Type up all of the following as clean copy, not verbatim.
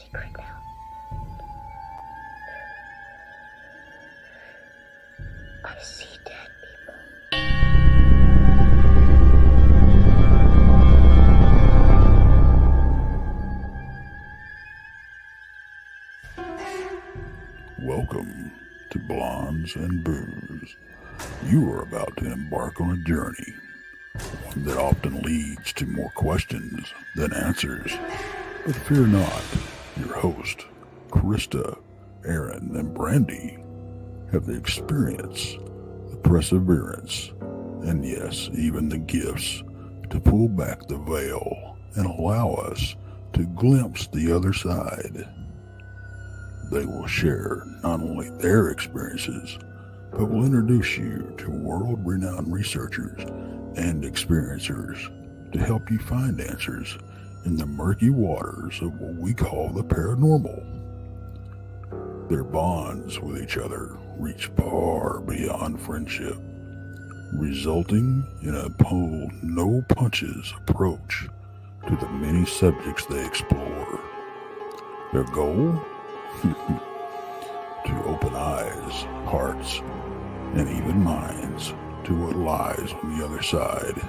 secret now. I see dead people. Welcome to Blondes and Booze. You are about to embark on a journey, one that often leads to more questions than answers. But fear not, your host, Krista, Aaron, and Brandy have the experience, the perseverance, and yes, even the gifts to pull back the veil and allow us to glimpse the other side. They will share not only their experiences, but will introduce you to world-renowned researchers and experiencers to help you find answers in the murky waters of what we call the paranormal. Their bonds with each other reach far beyond friendship, resulting in a pull no punches approach to the many subjects they explore. Their goal? To open eyes, hearts, and even minds to what lies on the other side,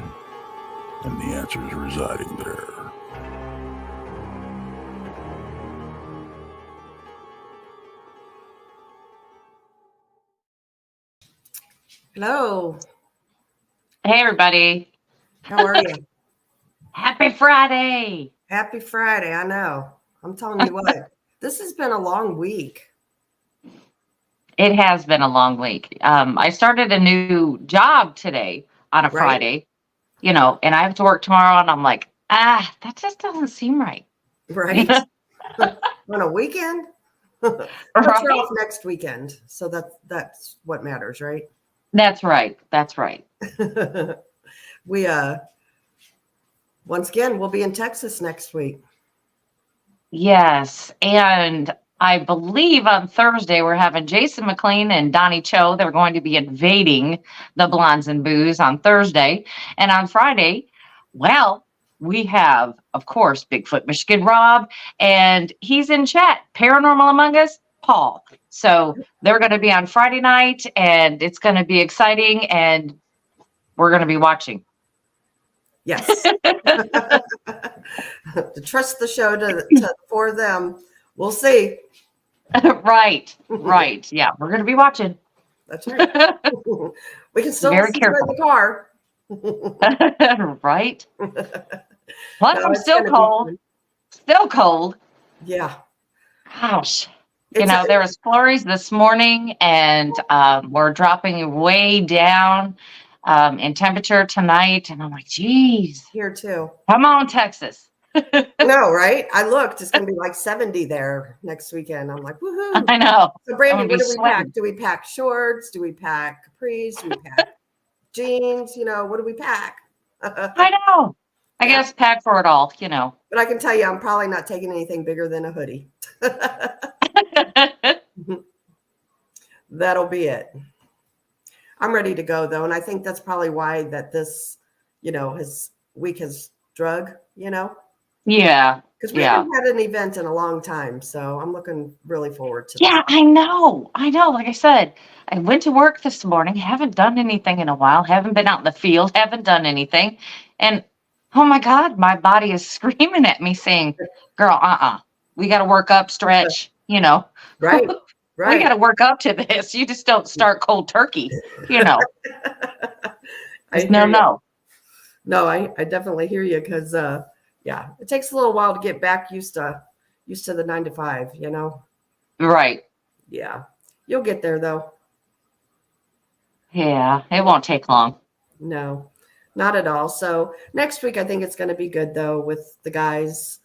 and the answers residing there. Hello. Hey, everybody. How are you? Happy Friday. Happy Friday. I know. I'm telling you what, this has been a long week. It has been a long week. I started a new job today on a Friday, and I have to work tomorrow, and I'm like, that just doesn't seem right. Right. On a weekend? But you're off next weekend. So that's what matters, right? That's right. That's right. We, once again, we'll be in Texas next week. Yes. And I believe on Thursday, we're having Jason McLean and Donnie Cho. They're going to be invading the Blondes and Booze on Thursday. And on Friday, well, we have, of course, Bigfoot Michigan Rob, and he's in chat. Paranormal Among Us, Paul. So they're going to be on Friday night, and it's going to be exciting, and we're going to be watching. Yes. To trust the show for them. We'll see. Right. Yeah, we're going to be watching. That's right. We can still Very listen careful. to it in the car. Right. Plus, No, I'm it's still gonna be cold. fun. Still cold. Yeah. Gosh. There was flurries this morning, and we're dropping way down in temperature tonight. And I'm like, geez. Here too. Come on, Texas. No, right? I looked. It's going to be like 70 there next weekend. I'm like, woohoo. I know. So, Brandy, what do we sweating. pack? Do we pack shorts? Do we pack capris? Do we pack jeans? What do we pack? I know. I guess pack for it all, But I can tell you, I'm probably not taking anything bigger than a hoodie. That'll be it. I'm ready to go, though. And I think that's probably why that this, his week has drug, Yeah. Because we haven't had an event in a long time. So I'm looking really forward to that. I know. Like I said, I went to work this morning. Haven't done anything in a while. Haven't been out in the field. Haven't done anything. And oh my God, my body is screaming at me saying, girl, we got to work up, stretch, Right. We got to work up to this. You just don't start cold turkey, No. No, I definitely hear you because, it takes a little while to get back used to the 9 to 5, Right. Yeah. You'll get there though. Yeah. It won't take long. No, not at all. So next week, I think it's going to be good though with the guys.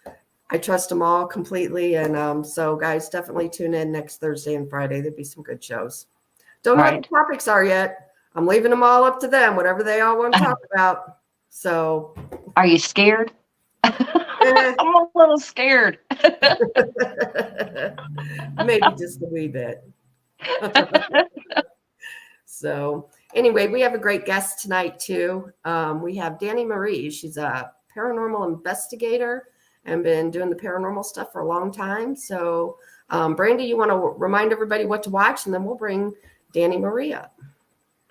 I trust them all completely. And so guys, definitely tune in next Thursday and Friday. There'll be some good shows. Don't know what the topics are yet. I'm leaving them all up to them, whatever they all want to talk about. So are you scared? I'm a little scared. Maybe just a wee bit. So anyway, we have a great guest tonight too. We have Dani Marie. She's a paranormal investigator and been doing the paranormal stuff for a long time. So, Brandy, you want to remind everybody what to watch, and then we'll bring Dani Marie up.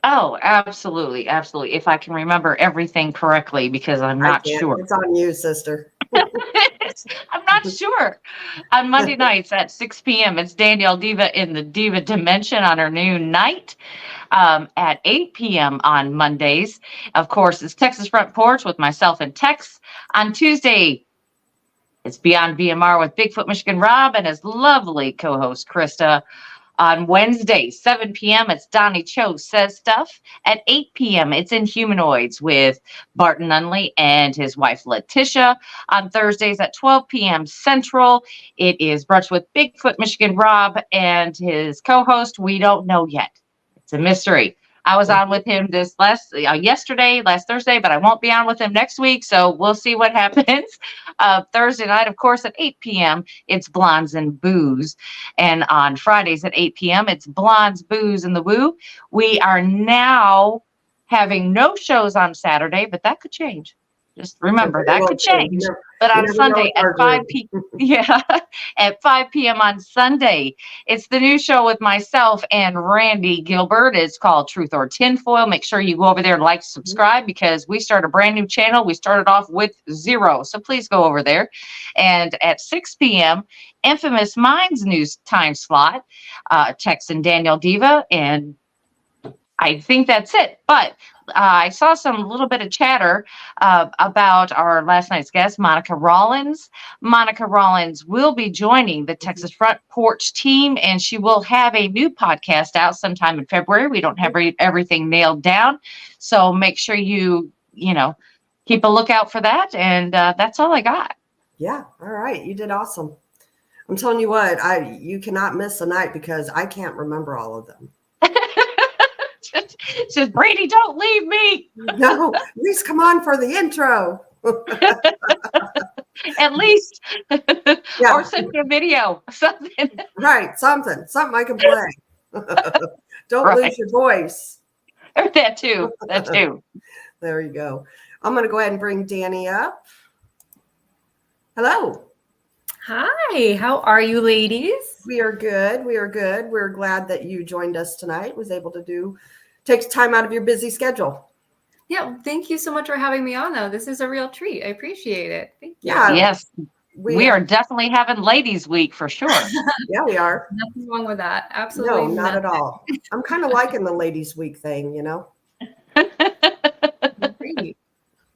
Oh, absolutely. Absolutely. If I can remember everything correctly, because I'm not sure. It's on you, sister. I'm not sure. On Monday nights at 6 p.m., it's Danielle Diva in the Diva Dimension on her new night. At 8 p.m. on Mondays, of course, it's Texas Front Porch with myself and Tex. On Tuesday, it's Beyond VMR with Bigfoot Michigan Rob and his lovely co-host Krista. On Wednesday, 7 p.m., it's Donnie Cho Says Stuff. At 8 p.m., it's Inhumanoids with Barton Nunley and his wife, Letitia. On Thursdays at 12 p.m. Central, it is Brunch with Bigfoot Michigan Rob and his co-host, We Don't Know Yet. It's a mystery. I was on with him this last Thursday, but I won't be on with him next week, so we'll see what happens. Thursday night, of course, at 8 p.m., it's Blondes and Booze. And on Fridays at 8 p.m., it's Blondes, Booze, and the Woo. We are now having no shows on Saturday, but that could change. Just remember, that could change. But on Sunday at 5 p.m., at 5 p.m. on Sunday, it's the new show with myself and Randy Gilbert. It's called Truth or Tinfoil. Make sure you go over there and like, subscribe, because we start a brand new channel. We started off with 0, so please go over there. And at 6 p.m., Infamous Minds news time slot, Tex and Danielle Diva, and I think that's it. But I saw some little bit of chatter about our last night's guest, Monica Rollins. Monica Rollins will be joining the Texas Front Porch team, and she will have a new podcast out sometime in February. We don't have everything nailed down, so make sure you keep a lookout for that. And that's all I got. Yeah. All right. You did awesome. I'm telling you what, you cannot miss a night, because I can't remember all of them. Says Brady, don't leave me. No, at least come on for the intro. At least. Yeah. Or send me a video. Something. Right. Something I can play. Don't lose your voice. That too. There you go. I'm going to go ahead and bring Dani up. Hello. Hi, how are you, ladies? We are good. We're glad that you joined us tonight. Was able to take time out of your busy schedule. Yeah, thank you so much for having me on, though. This is a real treat. I appreciate it. Thank you. Yeah. Yes. We are definitely having Ladies Week for sure. Yeah, we are. Nothing wrong with that. Absolutely. No, not at all. I'm kind of liking the Ladies Week thing, Great.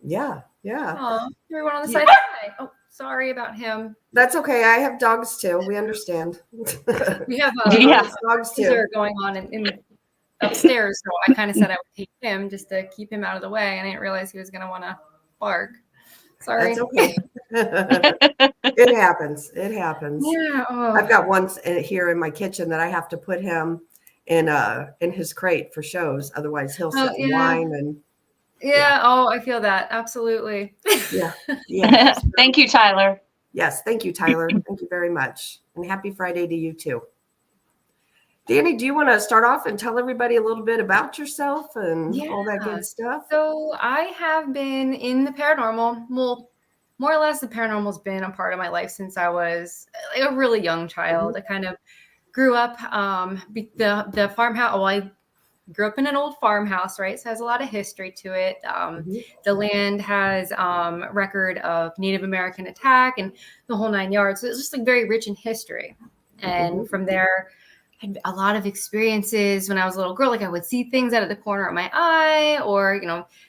Yeah. Oh, everyone on the side. Hi. Oh, sorry about him. That's okay. I have dogs too. We understand. We have dogs too. are going on in upstairs, so I kind of said I would take him just to keep him out of the way. I didn't realize he was going to want to bark. Sorry. That's okay. It happens. Yeah. Oh. I've got one here in my kitchen that I have to put him in his crate for shows. Otherwise, he'll sit and whine and. Yeah. Oh, I feel that. Absolutely. Yeah. Thank you, Tyler. Yes. Thank you, Tyler. Thank you very much. And happy Friday to you too. Dani, do you want to start off and tell everybody a little bit about yourself and all that good stuff? So I have been in the paranormal. Well, more or less the paranormal's been a part of my life since I was a really young child. I kind of grew up, the farmhouse. Well, I grew up in an old farmhouse, right? So it has a lot of history to it. The land has record of Native American attack and the whole 9 yards. So it's just very rich in history. And from there, I had a lot of experiences when I was a little girl. I would see things out of the corner of my eye, or,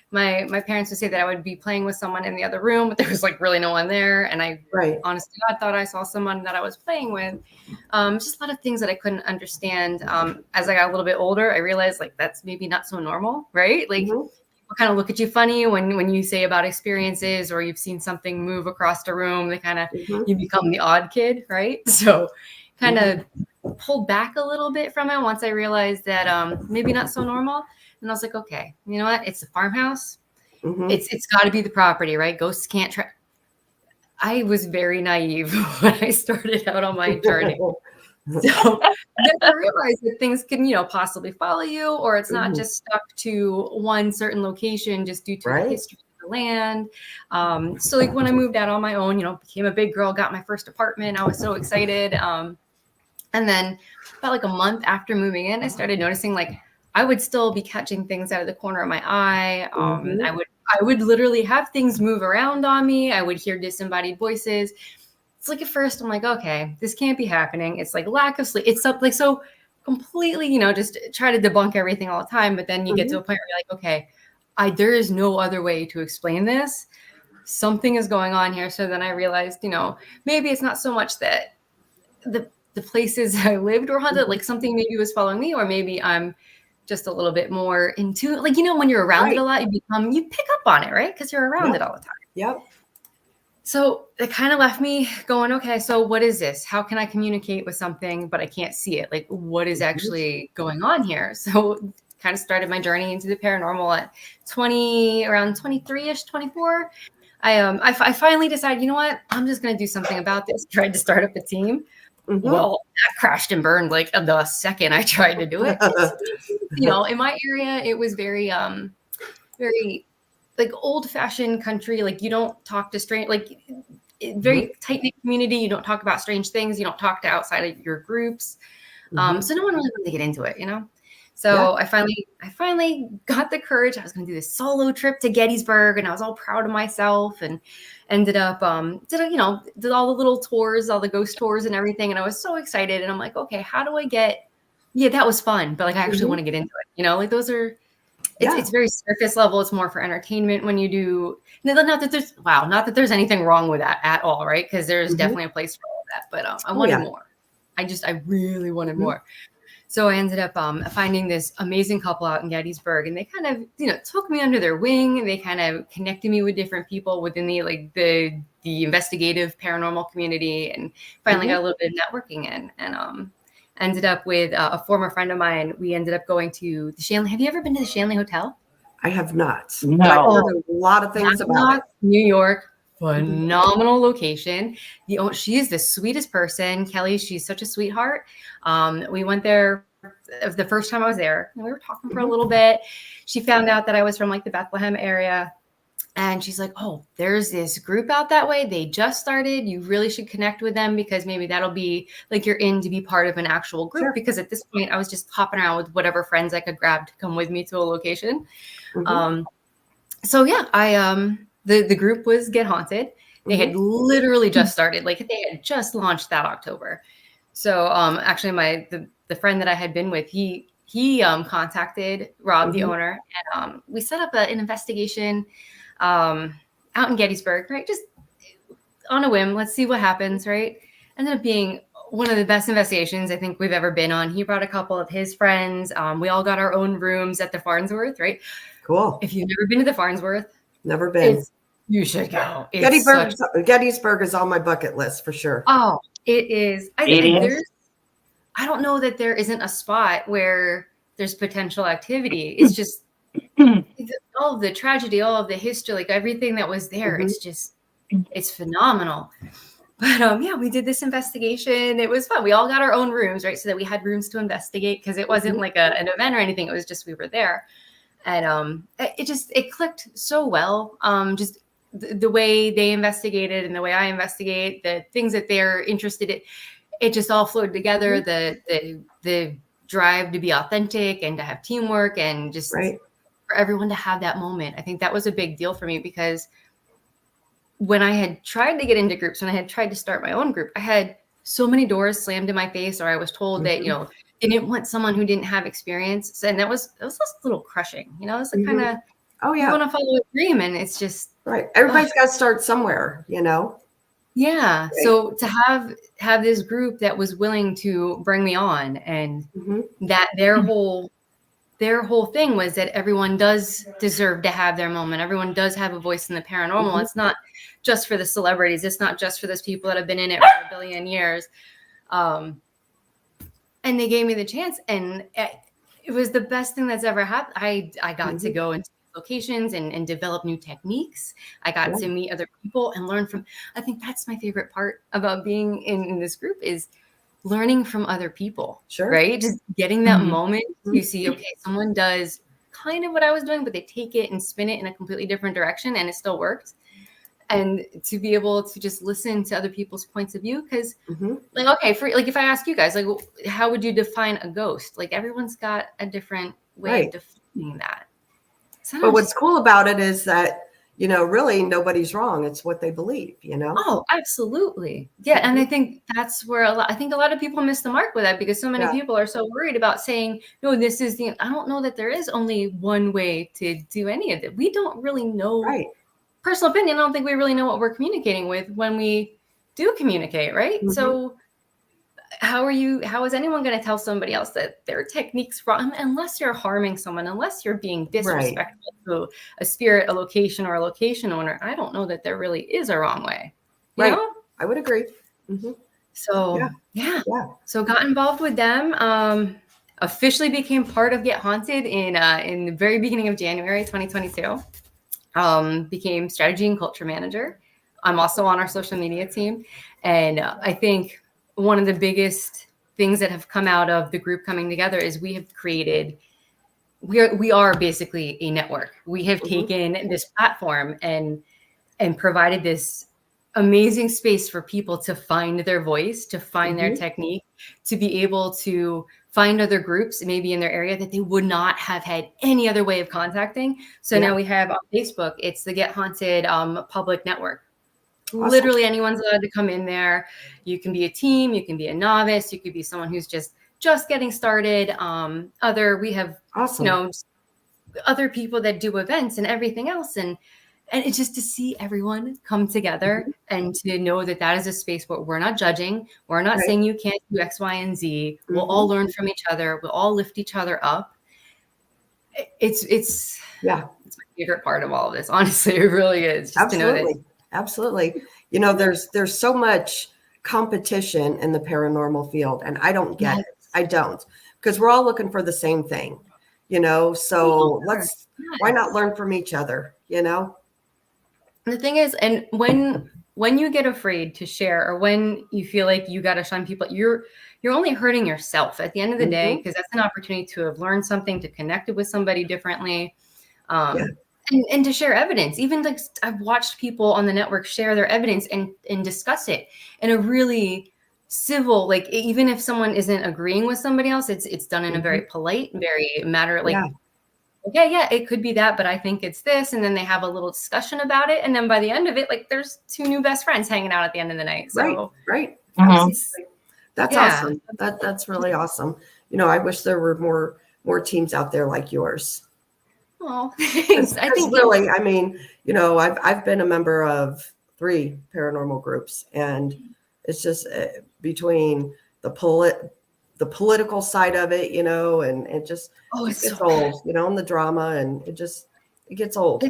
my parents would say that I would be playing with someone in the other room, but there was really no one there. And I honestly, I thought I saw someone that I was playing with. Just a lot of things that I couldn't understand. As I got a little bit older, I realized that's maybe not so normal, right? People kind of look at you funny when you say about experiences, or you've seen something move across the room. They kind of, you become the odd kid, right? So kind of pulled back a little bit from it once I realized that maybe not so normal. And I was like, okay, you know what? It's a farmhouse. It's got to be the property, right? Ghosts can't try. I was very naive when I started out on my journey. So then I realized that things can, possibly follow you, or it's not just stuck to one certain location just due to the history of of land. So like when I moved out on my own, became a big girl, got my first apartment, I was so excited. And then about like a month after moving in, I started noticing like I would still be catching things out of the corner of my eye. I would literally have things move around on me. I would hear disembodied voices. It's like at first I'm like, okay, this can't be happening. It's like lack of sleep. It's so completely, just try to debunk everything all the time. But then you get to a point where you're like, okay, there is no other way to explain this. Something is going on here. So then I realized, maybe it's not so much that the places I lived were haunted, like something maybe was following me, or maybe I'm just a little bit more into, like, when you're around it a lot, you pick up on it, right? Because you're around it all the time. Yep. So it kind of left me going, okay, so what is this? How can I communicate with something, but I can't see it? Like, what is actually going on here? So kind of started my journey into the paranormal at around 23-ish, 24. I finally decided, you know what? I'm just going to do something about this. Tried to start up a team. Well, that crashed and burned like the second I tried to do it. In my area, it was very, very like old fashioned country. Like you don't talk to strange, like very tight knit community. You don't talk about strange things. You don't talk to outside of your groups. So no one really wanted to get into it, So I finally got the courage. I was going to do this solo trip to Gettysburg, and I was all proud of myself, and ended up did all the little tours, all the ghost tours and everything, and I was so excited. And I'm like, okay, how do I get? Yeah, that was fun, but like I actually want to get into it. Like those are. It's very surface level. It's more for entertainment when you do. Not that there's anything wrong with that at all, right? Because there's definitely a place for all that. But I wanted more. I really wanted more. So I ended up finding this amazing couple out in Gettysburg, and they kind of, took me under their wing, and they kind of connected me with different people within the investigative paranormal community, and finally got a little bit of networking in, and ended up with a former friend of mine. We ended up going to the Shanley. Have you ever been to the Shanley Hotel? I have not. No. But I've heard a lot of things about it. New York. Phenomenal location. She is the sweetest person. Kelly, she's such a sweetheart. We went there the first time I was there, and we were talking for a little bit. She found out that I was from like the Bethlehem area, and she's like, oh, there's this group out that way. They just started. You really should connect with them, because maybe that'll be like you're in to be part of an actual group. Sure. Because at this point I was just hopping around with whatever friends I could grab to come with me to a location. So yeah, the group was Get Haunted. They had literally just started, like they had just launched that October. So actually the friend that I had been with, he contacted Rob, the owner, and we set up an investigation out in Gettysburg, right? Just on a whim, let's see what happens, right? Ended up being one of the best investigations I think we've ever been on. He brought a couple of his friends. We all got our own rooms at the Farnsworth, right? Cool. If you've never been to the Farnsworth, never been. You should go. Gettysburg is on my bucket list for sure. Oh, it is. I don't know that there isn't a spot where there's potential activity. It's just all of the tragedy, all of the history, like everything that was there. It's phenomenal. But yeah, we did this investigation. It was fun. We all got our own rooms, right? So that we had rooms to investigate, because it wasn't like an event or anything. It was just we were there. And it clicked so well. Just the way they investigated and the way I investigate, the things that they're interested in, it just all flowed together. The drive to be authentic and to have teamwork, and just for everyone to have that moment. I think that was a big deal for me, because when I had tried to get into groups, when I had tried to start my own group, I had so many doors slammed in my face, or I was told that, they didn't want someone who didn't have experience. And it was just a little crushing, it's like kind of, you want to follow a dream, and it's just right. Everybody's got to start somewhere, Yeah. Right. So to have this group that was willing to bring me on, and that their whole thing was that everyone does deserve to have their moment. Everyone does have a voice in the paranormal. It's not just for the celebrities. It's not just for those people that have been in it for a billion years. And they gave me the chance, and it was the best thing that's ever happened. I got to go into locations and develop new techniques. I got to meet other people and learn from. I think that's my favorite part about being in this group, is learning from other people. Sure. Right? Just getting that moment. You see, okay, someone does kind of what I was doing, but they take it and spin it in a completely different direction, and it still worked. And to be able to just listen to other people's points of view, because like, okay, for like, if I ask you guys, like, how would you define a ghost? Like, everyone's got a different way of defining that. But what's cool about it is that, you know, really nobody's wrong. It's what they believe, you know? Oh, absolutely. Yeah. And I think that's where a lot of people miss the mark with that, because so many people are so worried about saying, no, this is I don't know that there is only one way to do any of it. We don't really know. Personal opinion, I don't think we really know what we're communicating with when we do communicate, right? So how is anyone going to tell somebody else that their technique's wrong, unless you're harming someone, unless you're being disrespectful to a spirit, a location, or a location owner? I don't know that there really is a wrong way. You know? I would agree. So so got involved with them. Officially became part of Get Haunted in the very beginning of January 2022. Became strategy and culture manager. I'm also on our social media team. And I think one of the biggest things that have come out of the group coming together is we have created, we are basically a network. We have taken this platform and provided this amazing space for people to find their voice, to find their technique, to be able to find other groups maybe in their area that they would not have had any other way of contacting. So now we have on Facebook, it's the Get Haunted public network. Awesome. Literally anyone's allowed to come in there. You can be a team, you can be a novice, you could be someone who's just getting started. We have you know, other people that do events and everything else, and it's just to see everyone come together and to know that that is a space where we're not judging. We're not saying you can't do X, Y, and Z. We'll all learn from each other. We'll all lift each other up. It's my favorite part of all of this. Honestly, it really is. Just to know that. Absolutely. You know, there's so much competition in the paranormal field, and I don't get it. I don't, because we're all looking for the same thing, you know, so why not learn from each other, you know? The thing is, and when you get afraid to share, or when you feel like you got to shun people, you're only hurting yourself at the end of the day, because that's an opportunity to have learned something, to connect with somebody differently, and to share evidence. Even like I've watched people on the network share their evidence and discuss it in a really civil, like, even if someone isn't agreeing with somebody else, it's done in a very polite, very matter, like, it could be that, but I think it's this. And then they have a little discussion about it. And then by the end of it, like, there's two new best friends hanging out at the end of the night. So That's awesome. That's really awesome. You know, I wish there were more teams out there like yours. Oh, I think really, I mean, you know, I've been a member of 3 paranormal groups, and it's just between the political side of it, you know, and it just it gets old, you know, and the drama, and it gets old.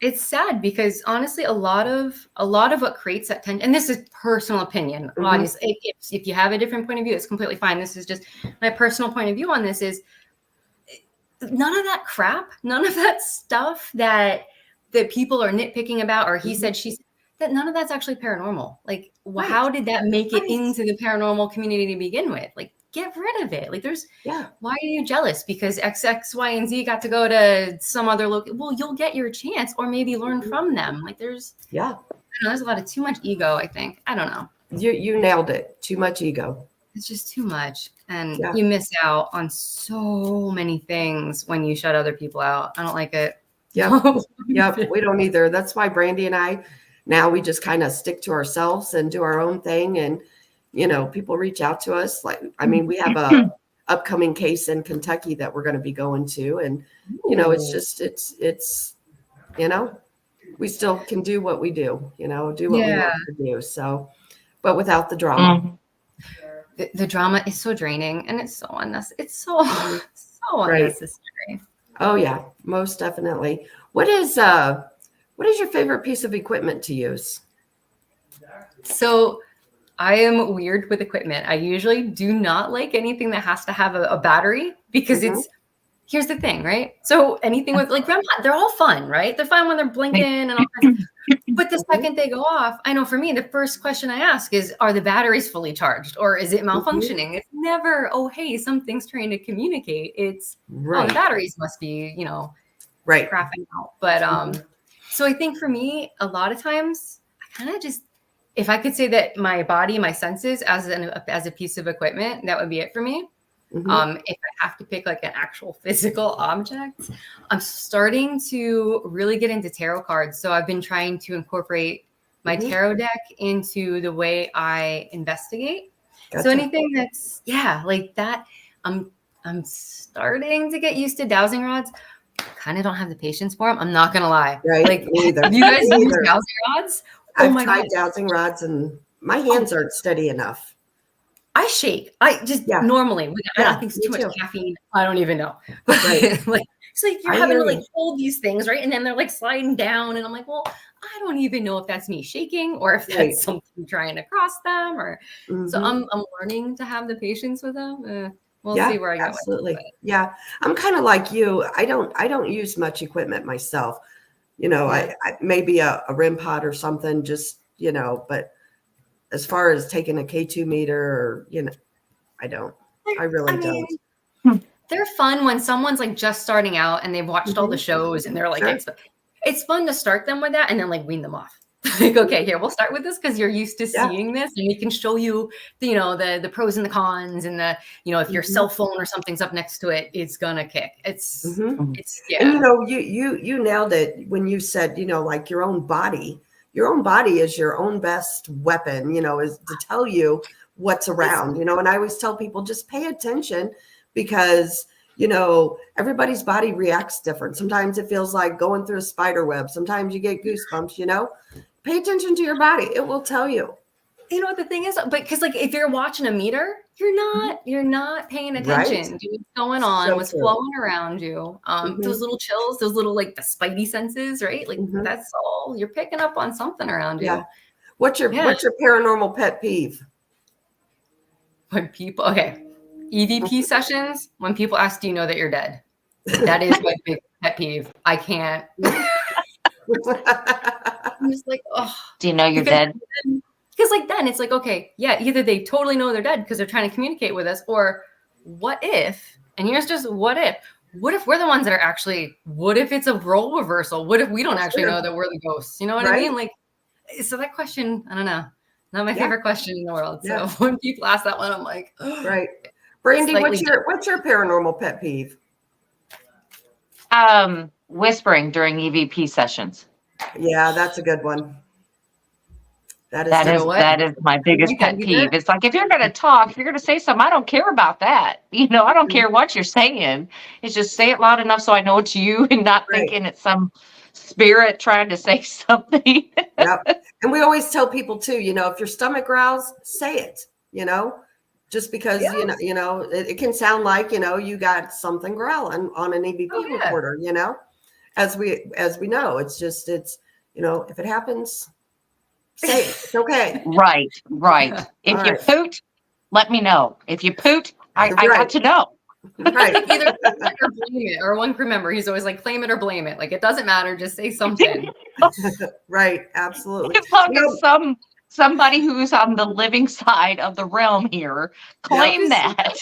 It's sad, because honestly, a lot of what creates that tension, and this is personal opinion, obviously, if you have a different point of view, it's completely fine. This is just my personal point of view on this. Is none of that crap, none of that stuff that people are nitpicking about, or he said, she said, that none of that's actually paranormal. Like, how did that make it into the paranormal community to begin with? Like, get rid of it. Like, there's, why are you jealous? Because X, Y, and Z got to go to some other location. Well, you'll get your chance, or maybe learn from them. Like, there's, there's a lot of too much ego, I think. I don't know. You nailed it. Too much ego. It's just too much. And you miss out on so many things when you shut other people out. I don't like it. Yep. We don't either. That's why Brandy and I, now we just kind of stick to ourselves and do our own thing. And, you know, people reach out to us. Like, I mean, we have a upcoming case in Kentucky that we're going to be going to. And, you know, it's just, it's, you know, we still can do what we do, you know, do what we want to do. So, but without the drama. The drama is so draining, and it's so unnecessary. It's so unnecessary. Oh yeah, most definitely. What is your favorite piece of equipment to use? So I am weird with equipment. I usually do not like anything that has to have a battery, because here's the thing, right? So anything with like grandpa, they're all fun, right? They're fun when they're blinking and all kinds of, But the second they go off, I know for me, the first question I ask is, are the batteries fully charged or is it malfunctioning? It's never, oh, hey, something's trying to communicate. It's, oh, the batteries must be, crapping out. But so I think for me, a lot of times I kind of just, if I could say that my body, my senses as a piece of equipment, that would be it for me. If I have to pick like an actual physical object, I'm starting to really get into tarot cards. So I've been trying to incorporate my tarot deck into the way I investigate. Gotcha. So anything that's like that, I'm starting to get used to dowsing rods. Kind of don't have the patience for them. I'm not gonna lie. Right. Like, have you guys used dowsing rods? I've tried dowsing rods and my hands aren't steady enough. I shake. I just normally, I don't think it's too much caffeine. I don't even know. Right. Like, it's like you're having to like hold these things, right? And then they're like sliding down. And I'm like, well, I don't even know if that's me shaking or if that's something trying to cross them or so I'm learning to have the patience with them. We'll see where I go. Absolutely. Yeah. I'm kind of like you. I don't use much equipment myself. I maybe a REM pod or something, just, but as far as taking a K2 meter or, I don't. I really don't. They're fun when someone's like just starting out and they've watched all the shows and they're like, it's fun to start them with that and then like wean them off. Like, okay, here, we'll start with this because you're used to seeing this and we can show you, the pros and the cons and the, if your cell phone or something's up next to it, it's gonna kick. It's And you nailed it when you said, like your own body is your own best weapon, is to tell you what's around, and I always tell people just pay attention because, everybody's body reacts different. Sometimes it feels like going through a spider web. Sometimes you get goosebumps, pay attention to your body. It will tell you. You know what the thing is? But because like if you're watching a meter, you're not paying attention to what's going on, what's flowing around you. Those little chills, those little like the spidey senses, right? Like that's all you're picking up on something around you. Yeah. What's your paranormal pet peeve? When people EVP sessions, when people ask, do you know that you're dead? That is my big pet peeve. I can't. I'm just like, oh. Do you know you're dead? Because like then it's like, okay, either they totally know they're dead because they're trying to communicate with us, or what if, and here's just what if we're the ones that are actually, what if it's a role reversal? What if we don't actually know that we're the ghosts? You know what I mean? Like, so that question, I don't know, not my favorite question in the world. So when people ask that one, I'm like, oh. Right. Brandy, what's your paranormal pet peeve? Whispering during EVP sessions. Yeah, that's a good one. That is my biggest pet peeve. It's like, if you're going to talk, if you're going to say something, I don't care about that. I don't care what you're saying. It's just say it loud enough so I know it's you and not thinking it's some spirit trying to say something. Yep. And we always tell people too, if your stomach growls, say it, just because, it can sound like, you got something growling on an EVP recorder, as we know, it's just, if it happens, say it. It's okay. Right. If you poot, let me know. If you poot, I got to know. Right. Either claim it or blame it. Or one crew member, he's always like, claim it or blame it. Like, it doesn't matter. Just say something. Right. Absolutely. As long as somebody who's on the living side of the realm here claim that.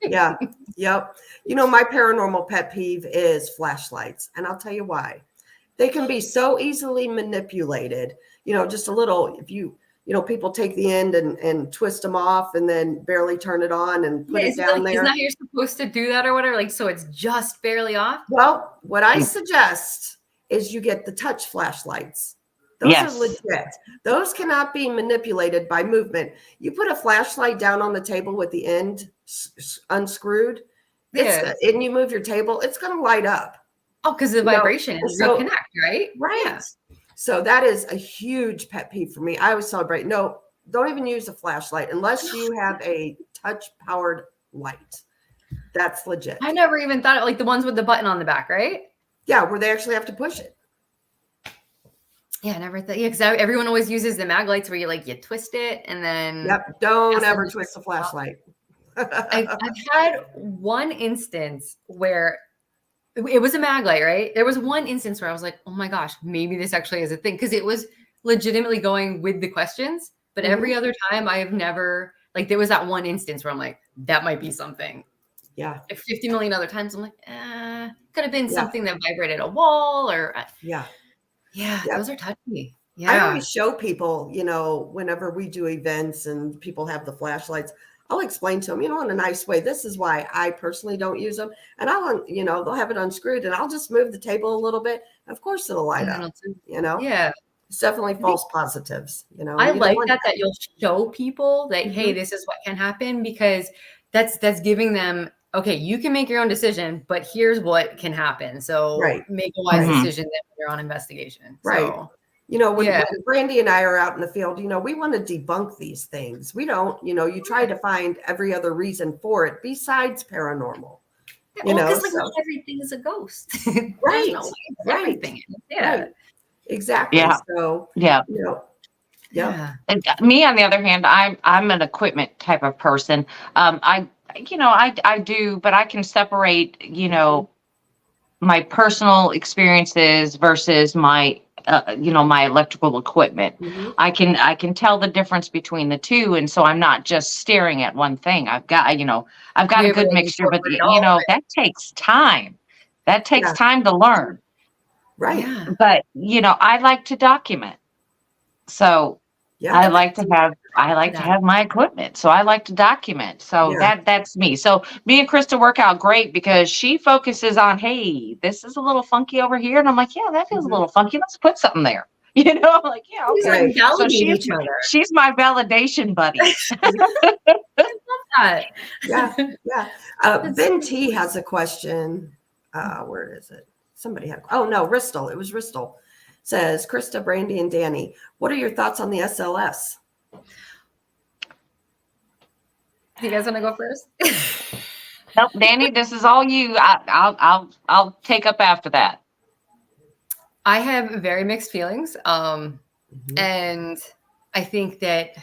Yeah. Yep. My paranormal pet peeve is flashlights. And I'll tell you why. They can be so easily manipulated, just a little, if people take the end and twist them off and then barely turn it on and put it down there. Isn't that you're supposed to do that or whatever? Like, so it's just barely off? Well, what I suggest is you get the touch flashlights. Those are legit. Those cannot be manipulated by movement. You put a flashlight down on the table with the end unscrewed, and you move your table, it's going to light up. Oh, because the vibration is connect, right? Right. Yeah. So that is a huge pet peeve for me. I always celebrate. No, don't even use a flashlight unless you have a touch-powered light. That's legit. I never even thought like the ones with the button on the back, right? Yeah, where they actually have to push it. Yeah, I never thought. Yeah, because everyone always uses the mag lights where you twist it and then. Yep. Don't ever twist the flashlight. I've had one instance where It was a mag light, right? There was one instance where I was like, oh my gosh, maybe this actually is a thing. Because it was legitimately going with the questions. But every other time I have never, like, there was that one instance where I'm like, that might be something. Yeah. Like 50 million other times, I'm like, could have been something that vibrated a wall or. Yeah. Those are touchy. I Yeah. always show people, you know, whenever we do events and people have the flashlights, I'll explain to them, you know, in a nice way, this is why I personally don't use them. And I'll, you know, they'll have it unscrewed and I'll just move the table a little bit. Of course it'll light up, you know? Yeah. It's definitely false positives, you know. I You like don't that you'll show people that, hey, this is what can happen, because that's giving them, okay, you can make your own decision, but here's what can happen. So make a wise decision then when you're on investigation. Right. So, you know, when Brandy and I are out in the field, you know, we want to debunk these things. We don't, you know, you try to find every other reason for it besides paranormal. You know, because like not everything is a ghost. Right. No everything. Yeah. Right. Exactly. Yeah. So, Yeah. you know, And me, on the other hand, I'm an equipment type of person. I do, but I can separate, you know, my personal experiences versus my my electrical equipment. I can tell the difference between the two, and so I'm not just staring at one thing. I've got a good mixture, but you know, that takes time. That takes time to learn. Right. But you know, I like to document. So I like to have my equipment. So I like to document. So that's me. So me and Krista work out great because she focuses on, hey, this is a little funky over here. And I'm like, yeah, that feels a little funky. Let's put something there. You know, I'm like, yeah, okay. So she's my validation buddy. I love that. Yeah. Ben T has a question. Where is it? Somebody had, Ristel. It was Ristel. Says, Krista, Brandy, and Dani, what are your thoughts on the SLS? Do you guys want to go first? Nope, Dani, this is all you. I'll take up after that. I have very mixed feelings. And I think that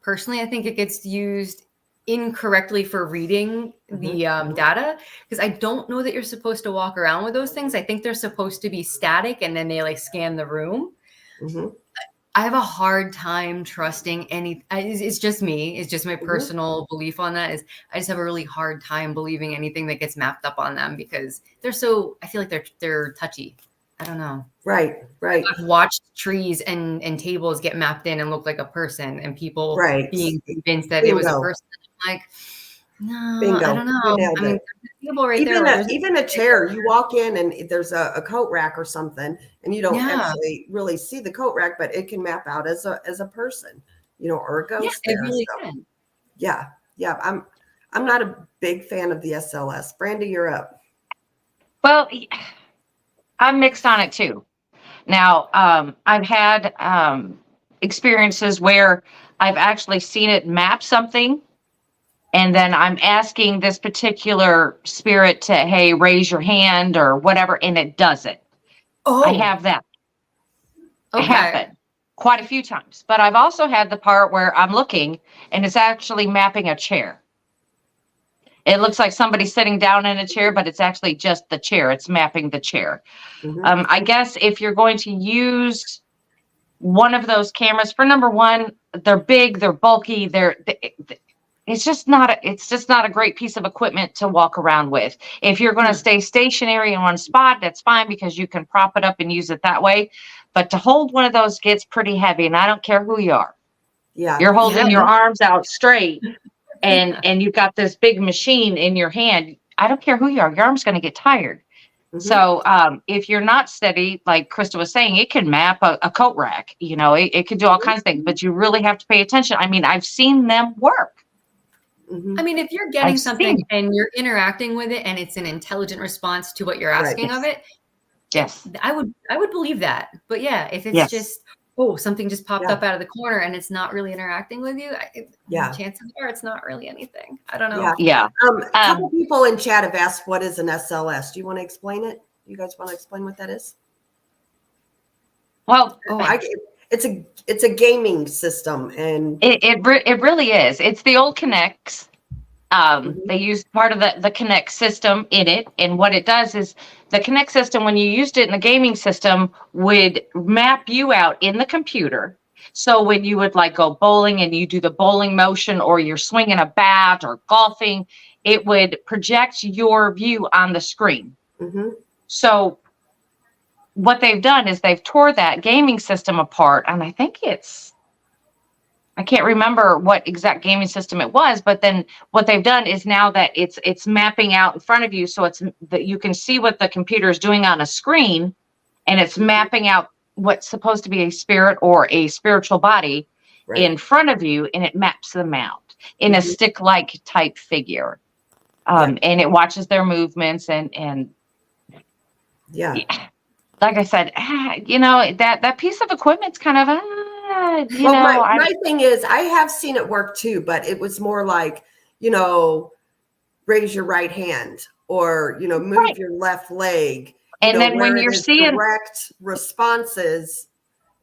personally, I think it gets used incorrectly for reading the data, because I don't know that you're supposed to walk around with those things. I think they're supposed to be static and then they like scan the room. I have a hard time trusting it's just me. It's just my personal belief on that. I just have a really hard time believing anything that gets mapped up on them because I feel like they're touchy. I don't know. Right. I've watched trees and tables get mapped in and look like a person, and people being convinced that it was a person. I'm like, no, Bingo. I don't know. I mean, table right even a chair. You walk in and there's a coat rack or something, and you don't actually really see the coat rack, but it can map out as a person, you know, or a ghost. It really can. Yeah. I'm not a big fan of the SLS. Brandy, you're up. Well, I'm mixed on it too. Now, I've had experiences where I've actually seen it map something, and then I'm asking this particular spirit to, hey, raise your hand or whatever, and it does it. I have that happen quite a few times. But I've also had the part where I'm looking, and it's actually mapping a chair. It looks like somebody's sitting down in a chair, but it's actually just the chair. It's mapping the chair. I guess if you're going to use one of those cameras, for number one, they're big, they're bulky, it's just not a great piece of equipment to walk around with. If you're going to stay stationary in one spot, that's fine because you can prop it up and use it that way. But to hold one of those gets pretty heavy, and I don't care who you are. Yeah, you're holding your arms out straight. And you've got this big machine in your hand. I don't care who you are. Your arm's going to get tired. So if you're not steady, like Krista was saying, it can map a coat rack. You know, it could do all kinds of things, but you really have to pay attention. I mean, I've seen them work. I mean, if you're getting something and you're interacting with it and it's an intelligent response to what you're asking of it, I would believe that. But yeah, if it's just, something just popped up out of the corner and it's not really interacting with you, chances are it's not really anything. I don't know. A couple people in chat have asked, what is an SLS? Do you want to explain it? You guys want to explain what that is? Well, it's a gaming system, and it really is. It's the old Connects, They used part of the Kinect system in it. And what it does is the Kinect system, when you used it in the gaming system, would map you out in the computer. So when you would like go bowling and you do the bowling motion, or you're swinging a bat or golfing, it would project your view on the screen. Mm-hmm. So what they've done is they've tore that gaming system apart. And I think I can't remember what exact gaming system it was, but then what they've done is now that it's mapping out in front of you, so it's that you can see what the computer is doing on a screen, and it's mapping out what's supposed to be a spirit or a spiritual body in front of you, and it maps them out in a stick-like type figure, and it watches their movements and like I said, that piece of equipment's kind of my thing is, I have seen it work too, but it was more like, raise your right hand, or move your left leg, and then when you're seeing direct responses,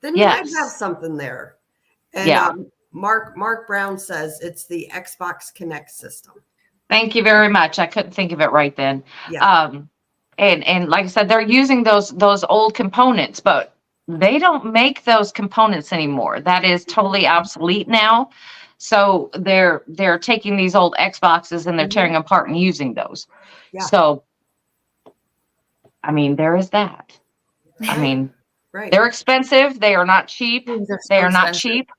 then you might have something there. And Mark Brown says it's the Xbox Kinect system. Thank you very much. I couldn't think of it right then. And like I said, they're using those old components, but they don't make those components anymore. That is totally obsolete now. So they're taking these old Xboxes and they're tearing them apart and using those. So, I mean, there is that. I mean, they're expensive. They are not cheap. They are not cheap.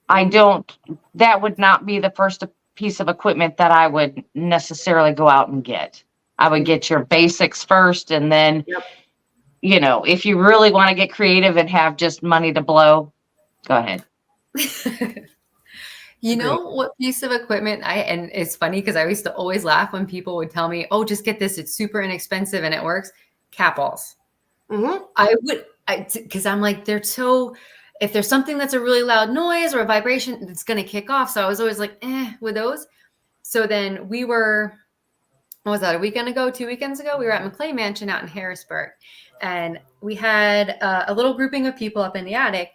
That would not be the first piece of equipment that I would necessarily go out and get. I would get your basics first, and then if you really want to get creative and have just money to blow, go ahead. What piece of equipment and it's funny because I used to always laugh when people would tell me, oh, just get this, it's super inexpensive and it works. Cat balls. Because I'm like, they're so, if there's something that's a really loud noise or a vibration, it's going to kick off. So I was always like, with those. So then we were, what was that, a weekend ago, 2 weekends ago? We were at McClay Mansion out in Harrisburg. And we had a little grouping of people up in the attic.